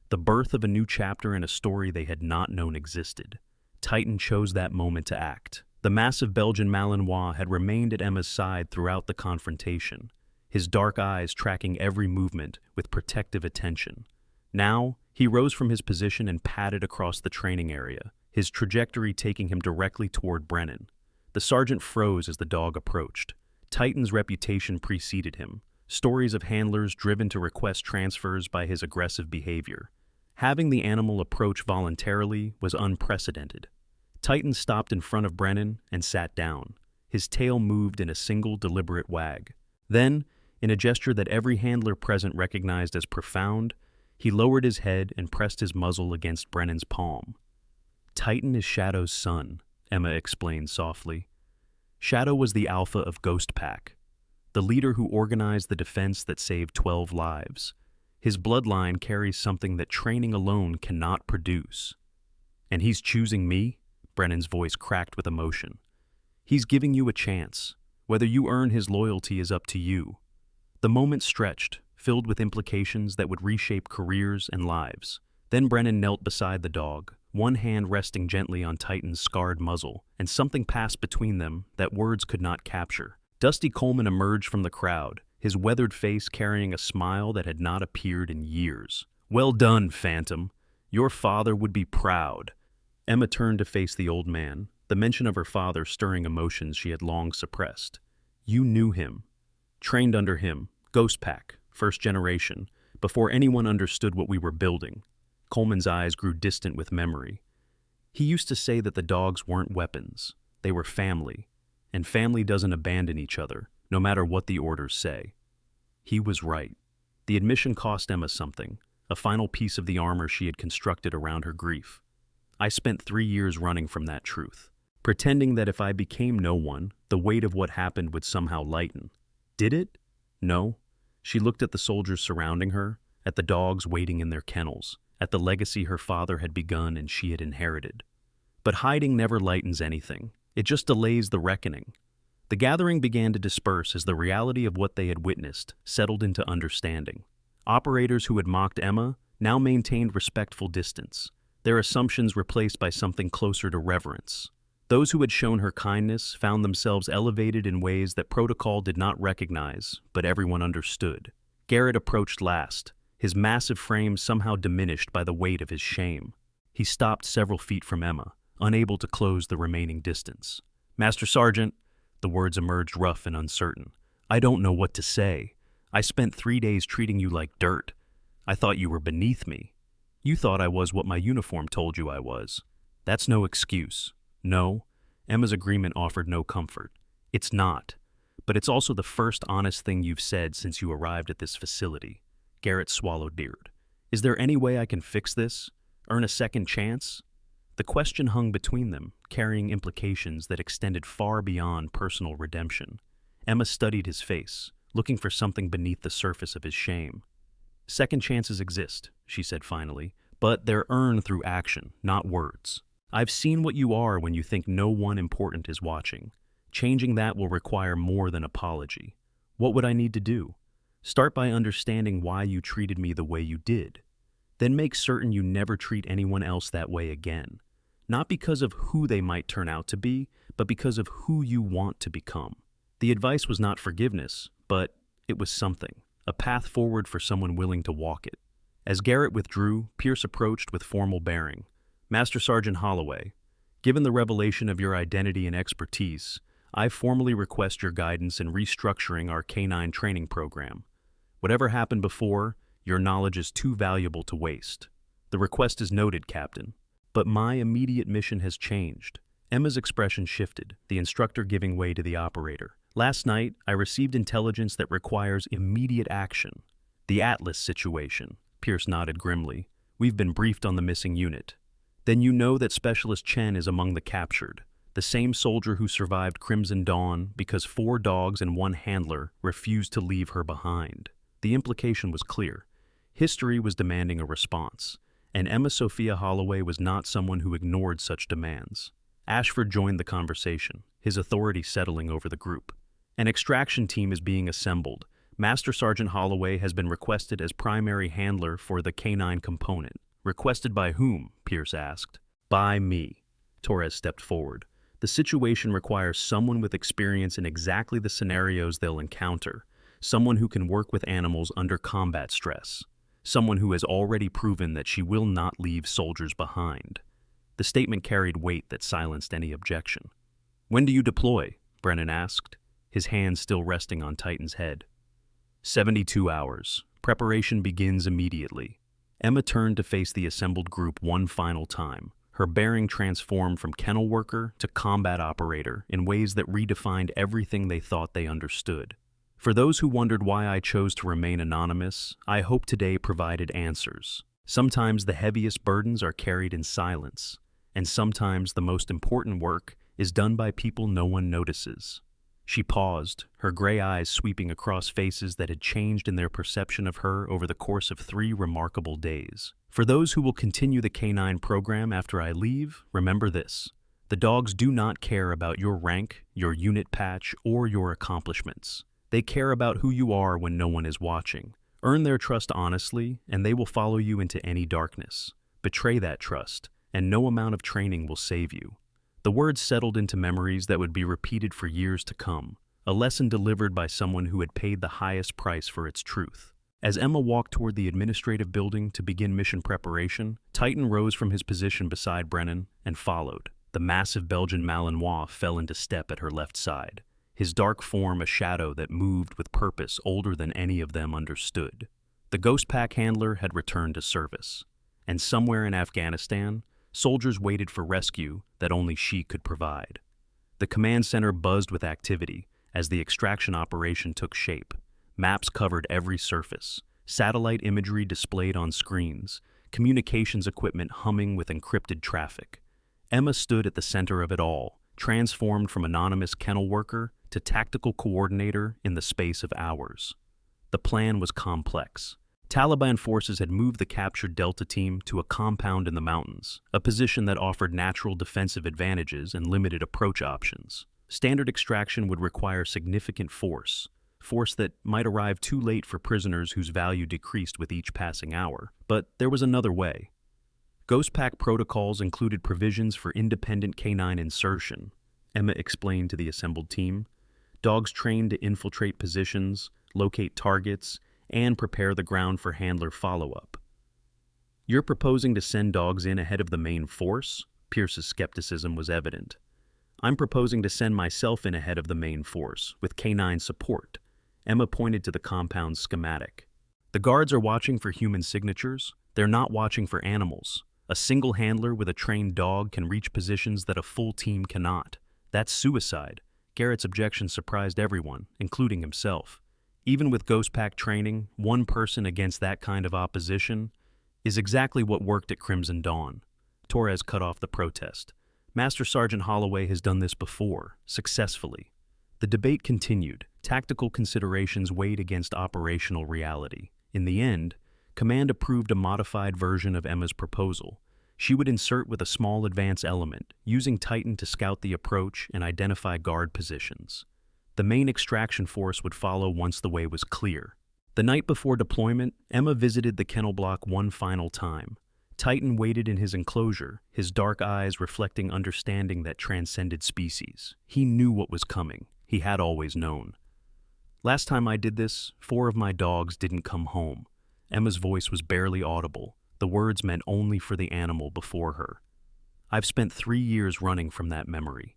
The birth of a new chapter in a story they had not known existed. Titan chose that moment to act. The massive Belgian Malinois had remained at Emma's side throughout the confrontation, his dark eyes tracking every movement with protective attention. Now, he rose from his position and padded across the training area, his trajectory taking him directly toward Brennan. The sergeant froze as the dog approached. Titan's reputation preceded him, stories of handlers driven to request transfers by his aggressive behavior. Having the animal approach voluntarily was unprecedented. Titan stopped in front of Brennan and sat down. His tail moved in a single deliberate wag. Then, in a gesture that every handler present recognized as profound, he lowered his head and pressed his muzzle against Brennan's palm. Titan is Shadow's son, Emma explained softly. Shadow was the alpha of Ghost Pack, the leader who organized the defense that saved 12 lives. His bloodline carries something that training alone cannot produce. And he's choosing me? Brennan's voice cracked with emotion. He's giving you a chance. Whether you earn his loyalty is up to you. The moment stretched, filled with implications that would reshape careers and lives. Then Brennan knelt beside the dog, one hand resting gently on Titan's scarred muzzle, and something passed between them that words could not capture. Dusty Coleman emerged from the crowd, his weathered face carrying a smile that had not appeared in years. Well done, Phantom. Your father would be proud. Emma turned to face the old man, the mention of her father stirring emotions she had long suppressed. You knew him. Trained under him, Ghost Pack, first generation, before anyone understood what we were building. Coleman's eyes grew distant with memory. He used to say that the dogs weren't weapons. They were family, and family doesn't abandon each other, no matter what the orders say. He was right. The admission cost Emma something, a final piece of the armor she had constructed around her grief. I spent 3 years running from that truth, pretending that if I became no one, the weight of what happened would somehow lighten. Did it? No. She looked at the soldiers surrounding her, at the dogs waiting in their kennels, at the legacy her father had begun and she had inherited. But hiding never lightens anything. It just delays the reckoning. The gathering began to disperse as the reality of what they had witnessed settled into understanding. Operators who had mocked Emma now maintained respectful distance, their assumptions replaced by something closer to reverence. Those who had shown her kindness found themselves elevated in ways that protocol did not recognize, but everyone understood. Garrett approached last, his massive frame somehow diminished by the weight of his shame. He stopped several feet from Emma, unable to close the remaining distance. "Master Sergeant," the words emerged rough and uncertain. "I don't know what to say. I spent 3 days treating you like dirt. I thought you were beneath me. You thought I was what my uniform told you I was. That's no excuse." No, Emma's agreement offered no comfort. "It's not. But it's also the first honest thing you've said since you arrived at this facility." Garrett swallowed beard. "Is there any way I can fix this? Earn a second chance?" The question hung between them, carrying implications that extended far beyond personal redemption. Emma studied his face, looking for something beneath the surface of his shame. "Second chances exist," she said finally, "but they're earned through action, not words. I've seen what you are when you think no one important is watching. Changing that will require more than apology. What would I need to do? Start by understanding why you treated me the way you did. Then make certain you never treat anyone else that way again. Not because of who they might turn out to be, but because of who you want to become." The advice was not forgiveness, but it was something, a path forward for someone willing to walk it. As Garrett withdrew, Pierce approached with formal bearing. "Master Sergeant Holloway, given the revelation of your identity and expertise, I formally request your guidance in restructuring our K-9 training program. Whatever happened before, your knowledge is too valuable to waste." "The request is noted, Captain. But my immediate mission has changed." Emma's expression shifted, the instructor giving way to the operator. "Last night, I received intelligence that requires immediate action." "The Atlas situation," Pierce nodded grimly. "We've been briefed on the missing unit." "Then you know that Specialist Chen is among the captured, the same soldier who survived Crimson Dawn because 4 dogs and 1 handler refused to leave her behind." The implication was clear. History was demanding a response, and Emma Sophia Holloway was not someone who ignored such demands. Ashford joined the conversation, his authority settling over the group. "An extraction team is being assembled. Master Sergeant Holloway has been requested as primary handler for the K-9 component." "Requested by whom?" Pierce asked. "By me." Torres stepped forward. "The situation requires someone with experience in exactly the scenarios they'll encounter, someone who can work with animals under combat stress, someone who has already proven that she will not leave soldiers behind." The statement carried weight that silenced any objection. "When do you deploy?" Brennan asked, his hand still resting on Titan's head. 72 hours. Preparation begins immediately." Emma turned to face the assembled group one final time, her bearing transformed from kennel worker to combat operator in ways that redefined everything they thought they understood. "For those who wondered why I chose to remain anonymous, I hope today provided answers. Sometimes the heaviest burdens are carried in silence, and sometimes the most important work is done by people no one notices." She paused, her gray eyes sweeping across faces that had changed in their perception of her over the course of 3 remarkable days. "For those who will continue the K-9 program after I leave, remember this. The dogs do not care about your rank, your unit patch, or your accomplishments. They care about who you are when no one is watching. Earn their trust honestly, and they will follow you into any darkness. Betray that trust, and no amount of training will save you." The words settled into memories that would be repeated for years to come, a lesson delivered by someone who had paid the highest price for its truth. As Emma walked toward the administrative building to begin mission preparation, Titan rose from his position beside Brennan and followed. The massive Belgian Malinois fell into step at her left side, his dark form a shadow that moved with purpose older than any of them understood. The Ghost Pack handler had returned to service, and somewhere in Afghanistan, soldiers waited for rescue that only she could provide. The command center buzzed with activity as the extraction operation took shape. Maps covered every surface, satellite imagery displayed on screens, communications equipment humming with encrypted traffic. Emma stood at the center of it all, transformed from anonymous kennel worker to tactical coordinator in the space of hours. The plan was complex. Taliban forces had moved the captured Delta team to a compound in the mountains, a position that offered natural defensive advantages and limited approach options. Standard extraction would require significant force that might arrive too late for prisoners whose value decreased with each passing hour. But there was another way. Ghost Pack protocols included provisions for independent canine insertion, Emma explained to the assembled team. Dogs trained to infiltrate positions, locate targets, and prepare the ground for handler follow-up. You're proposing to send dogs in ahead of the main force? Pierce's skepticism was evident. I'm proposing to send myself in ahead of the main force, with canine support. Emma pointed to the compound's schematic. The guards are watching for human signatures. They're not watching for animals. A single handler with a trained dog can reach positions that a full team cannot. That's suicide. Garrett's objection surprised everyone, including himself. Even with Ghost Pack training, one person against that kind of opposition is exactly what worked at Crimson Dawn. Torres cut off the protest. Master Sergeant Holloway has done this before, successfully. The debate continued. Tactical considerations weighed against operational reality. In the end, Command approved a modified version of Emma's proposal. She would insert with a small advance element, using Titan to scout the approach and identify guard positions. The main extraction force would follow once the way was clear. The night before deployment, Emma visited the kennel block one final time. Titan waited in his enclosure, his dark eyes reflecting understanding that transcended species. He knew what was coming. He had always known. Last time I did this, 4 of my dogs didn't come home. Emma's voice was barely audible. The words meant only for the animal before her. I've spent 3 years running from that memory,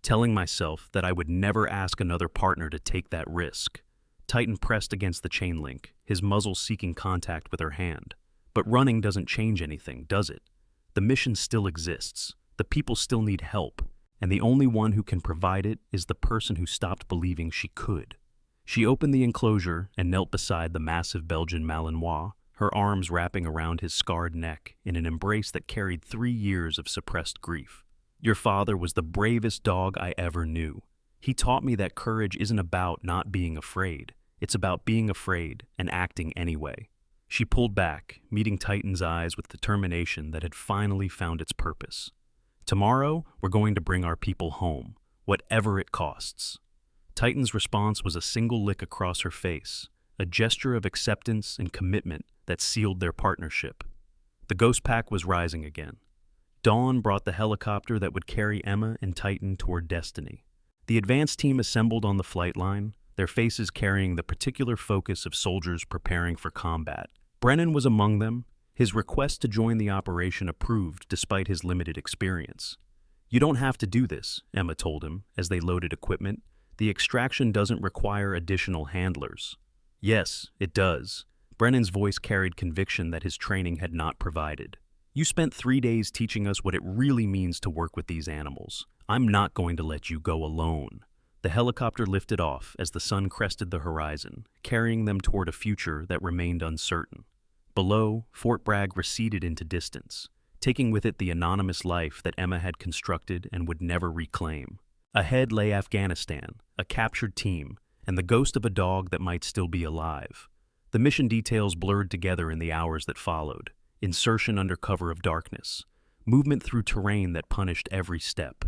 telling myself that I would never ask another partner to take that risk. Titan pressed against the chain link, his muzzle seeking contact with her hand. But running doesn't change anything, does it? The mission still exists. The people still need help. And the only one who can provide it is the person who stopped believing she could. She opened the enclosure and knelt beside the massive Belgian Malinois, her arms wrapping around his scarred neck in an embrace that carried 3 years of suppressed grief. Your father was the bravest dog I ever knew. He taught me that courage isn't about not being afraid. It's about being afraid and acting anyway. She pulled back, meeting Titan's eyes with determination that had finally found its purpose. Tomorrow, we're going to bring our people home, whatever it costs. Titan's response was a single lick across her face, a gesture of acceptance and commitment that sealed their partnership. The Ghost Pack was rising again. Dawn brought the helicopter that would carry Emma and Titan toward destiny. The advance team assembled on the flight line, their faces carrying the particular focus of soldiers preparing for combat. Brennan was among them, his request to join the operation approved despite his limited experience. You don't have to do this, Emma told him as they loaded equipment. The extraction doesn't require additional handlers. Yes, it does. Brennan's voice carried conviction that his training had not provided. You spent 3 days teaching us what it really means to work with these animals. I'm not going to let you go alone. The helicopter lifted off as the sun crested the horizon, carrying them toward a future that remained uncertain. Below, Fort Bragg receded into distance, taking with it the anonymous life that Emma had constructed and would never reclaim. Ahead lay Afghanistan, a captured team, and the ghost of a dog that might still be alive. The mission details blurred together in the hours that followed. Insertion under cover of darkness, movement through terrain that punished every step.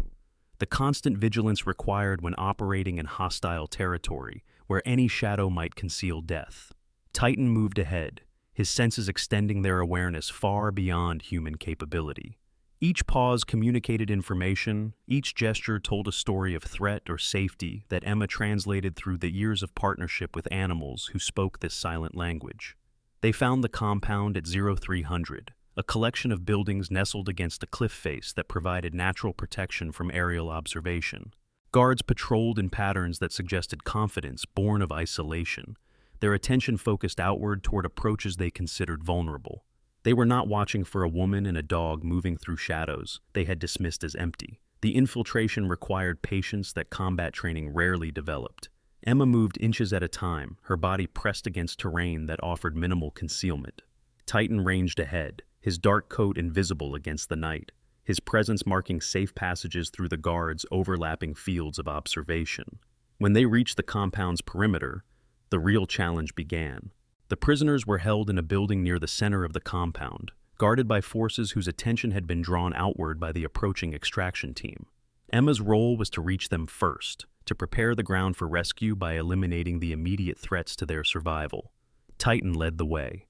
The constant vigilance required when operating in hostile territory, where any shadow might conceal death. Titan moved ahead, his senses extending their awareness far beyond human capability. Each pause communicated information, each gesture told a story of threat or safety that Emma translated through the years of partnership with animals who spoke this silent language. They found the compound at 0300, a collection of buildings nestled against a cliff face that provided natural protection from aerial observation. Guards patrolled in patterns that suggested confidence born of isolation, their attention focused outward toward approaches they considered vulnerable. They were not watching for a woman and a dog moving through shadows they had dismissed as empty. The infiltration required patience that combat training rarely developed. Emma moved inches at a time, her body pressed against terrain that offered minimal concealment. Titan ranged ahead, his dark coat invisible against the night, his presence marking safe passages through the guards' overlapping fields of observation. When they reached the compound's perimeter, The real challenge began. The prisoners were held in a building near the center of the compound, guarded by forces whose attention had been drawn outward by the approaching extraction team. Emma's role was to reach them first, to prepare the ground for rescue by eliminating the immediate threats to their survival. Titan led the way.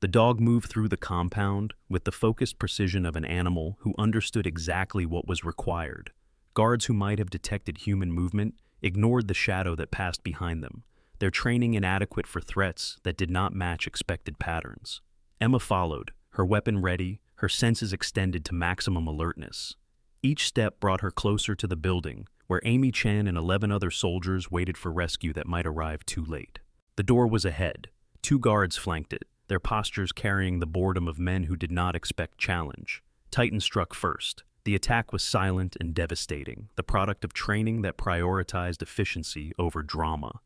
The dog moved through the compound with the focused precision of an animal who understood exactly what was required. Guards who might have detected human movement ignored the shadow that passed behind them, their training inadequate for threats that did not match expected patterns. Emma followed, her weapon ready, her senses extended to maximum alertness. Each step brought her closer to the building, where Amy Chen and 11 other soldiers waited for rescue that might arrive too late. The door was ahead. 2 guards flanked it, their postures carrying the boredom of men who did not expect challenge. Titan struck first. The attack was silent and devastating, the product of training that prioritized efficiency over drama.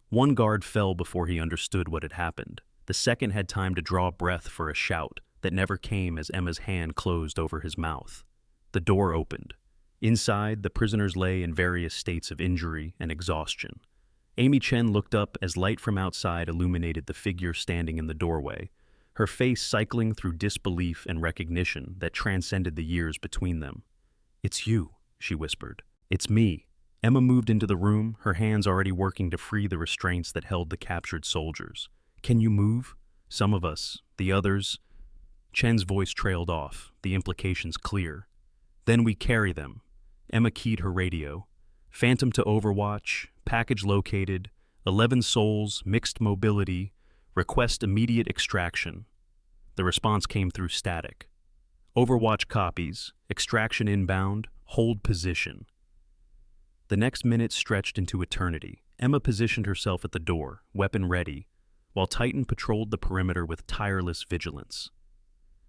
1 guard fell before he understood what had happened. The second had time to draw breath for a shout that never came as Emma's hand closed over his mouth. The door opened. Inside, the prisoners lay in various states of injury and exhaustion. Amy Chen looked up as light from outside illuminated the figure standing in the doorway, her face cycling through disbelief and recognition that transcended the years between them. "It's you," she whispered. "It's me." Emma moved into the room, her hands already working to free the restraints that held the captured soldiers. "Can you move?" "Some of us. The others—" Chen's voice trailed off, the implications clear. "Then we carry them." Emma keyed her radio. "Phantom to Overwatch, package located, 11 souls, mixed mobility, request immediate extraction." The response came through static. "Overwatch copies, extraction inbound, hold position." The next minute stretched into eternity. Emma positioned herself at the door, weapon ready, while Titan patrolled the perimeter with tireless vigilance.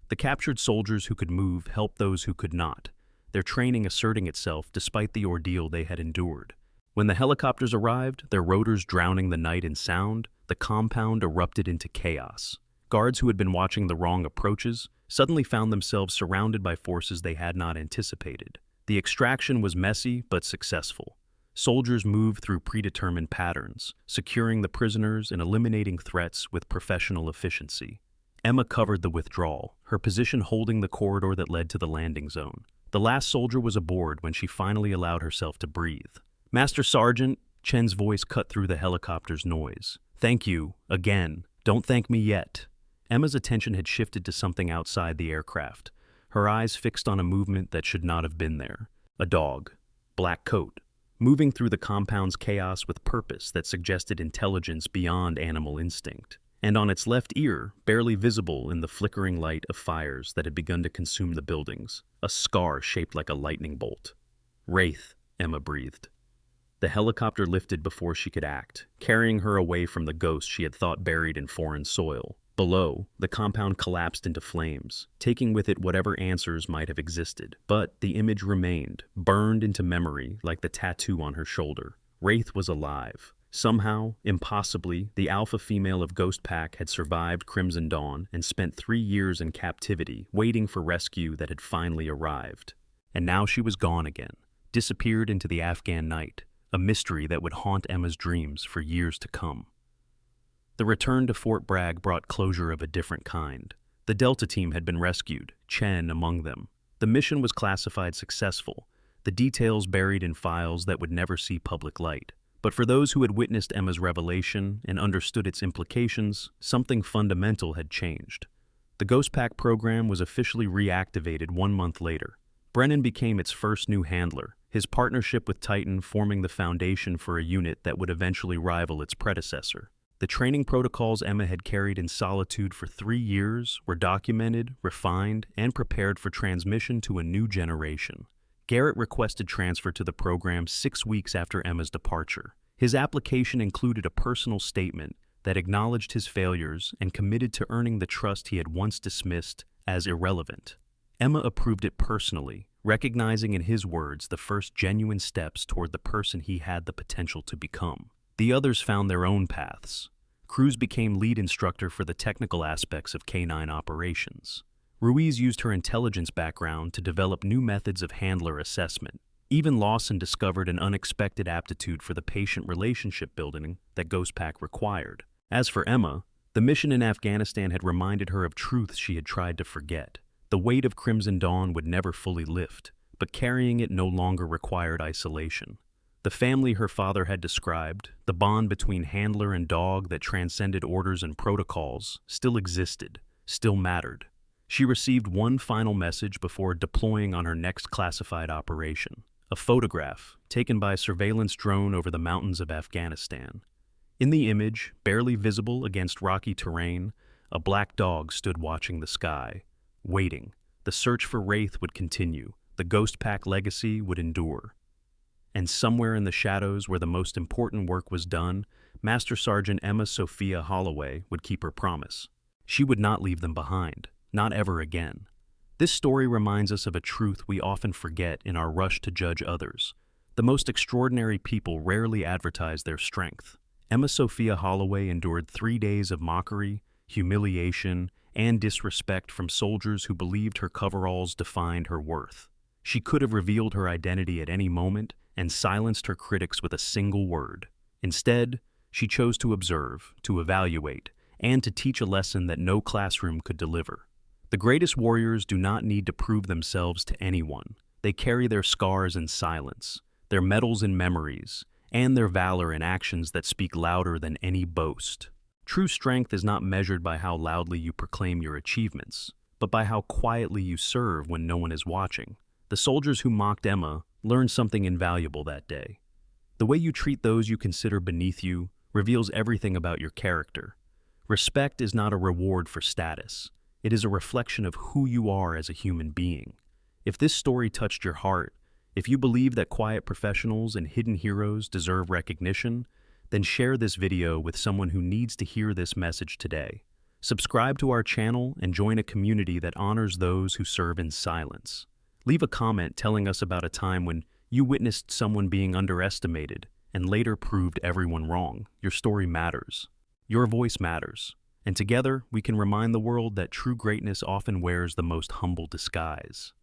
The captured soldiers who could move helped those who could not, their training asserting itself despite the ordeal they had endured. When the helicopters arrived, their rotors drowning the night in sound, the compound erupted into chaos. Guards who had been watching the wrong approaches suddenly found themselves surrounded by forces they had not anticipated. The extraction was messy but successful. Soldiers moved through predetermined patterns, securing the prisoners and eliminating threats with professional efficiency. Emma covered the withdrawal, her position holding the corridor that led to the landing zone. The last soldier was aboard when she finally allowed herself to breathe. "Master Sergeant," Chen's voice cut through the helicopter's noise. "Thank you, again. Don't thank me yet." Emma's attention had shifted to something outside the aircraft, her eyes fixed on a movement that should not have been there. A dog, black coat, moving through the compound's chaos with purpose that suggested intelligence beyond animal instinct. And on its left ear, barely visible in the flickering light of fires that had begun to consume the buildings, a scar shaped like a lightning bolt. "Wraith," Emma breathed. The helicopter lifted before she could act, carrying her away from the ghost she had thought buried in foreign soil. Below, the compound collapsed into flames, taking with it whatever answers might have existed. But the image remained, burned into memory like the tattoo on her shoulder. Wraith was alive. Somehow, impossibly, the alpha female of Ghost Pack had survived Crimson Dawn and spent 3 years in captivity, waiting for rescue that had finally arrived. And now she was gone again, disappeared into the Afghan night, a mystery that would haunt Emma's dreams for years to come. The return to Fort Bragg brought closure of a different kind. The Delta team had been rescued, Chen among them. The mission was classified successful, the details buried in files that would never see public light. But for those who had witnessed Emma's revelation and understood its implications, something fundamental had changed. The Ghost Pack program was officially reactivated 1 month later. Brennan became its first new handler, his partnership with Titan forming the foundation for a unit that would eventually rival its predecessor. The training protocols Emma had carried in solitude for 3 years were documented, refined, and prepared for transmission to a new generation. Garrett requested transfer to the program 6 weeks after Emma's departure. His application included a personal statement that acknowledged his failures and committed to earning the trust he had once dismissed as irrelevant. Emma approved it personally, recognizing in his words the first genuine steps toward the person he had the potential to become. The others found their own paths. Cruz became lead instructor for the technical aspects of K9 operations. Ruiz used her intelligence background to develop new methods of handler assessment. Even Lawson discovered an unexpected aptitude for the patient relationship building that Ghost Pack required. As for Emma, the mission in Afghanistan had reminded her of truths she had tried to forget. The weight of Crimson Dawn would never fully lift, but carrying it no longer required isolation. The family her father had described, the bond between handler and dog that transcended orders and protocols, still existed, still mattered. She received one final message before deploying on her next classified operation, a photograph taken by a surveillance drone over the mountains of Afghanistan. In the image, barely visible against rocky terrain, a black dog stood watching the sky, waiting. The search for Wraith would continue. The Ghost Pack legacy would endure. And somewhere in the shadows where the most important work was done, Master Sergeant Emma Sophia Holloway would keep her promise. She would not leave them behind, not ever again. This story reminds us of a truth we often forget in our rush to judge others. The most extraordinary people rarely advertise their strength. Emma Sophia Holloway endured 3 days of mockery, humiliation, and disrespect from soldiers who believed her coveralls defined her worth. She could have revealed her identity at any moment and silenced her critics with a single word. Instead, she chose to observe, to evaluate, and to teach a lesson that no classroom could deliver. The greatest warriors do not need to prove themselves to anyone. They carry their scars in silence, their medals in memories, and their valor in actions that speak louder than any boast. True strength is not measured by how loudly you proclaim your achievements, but by how quietly you serve when no one is watching. The soldiers who mocked Emma learned something invaluable that day. The way you treat those you consider beneath you reveals everything about your character. Respect is not a reward for status. It is a reflection of who you are as a human being. If this story touched your heart, if you believe that quiet professionals and hidden heroes deserve recognition, then share this video with someone who needs to hear this message today. Subscribe to our channel and join a community that honors those who serve in silence. Leave a comment telling us about a time when you witnessed someone being underestimated and later proved everyone wrong. Your story matters. Your voice matters. And together, we can remind the world that true greatness often wears the most humble disguise.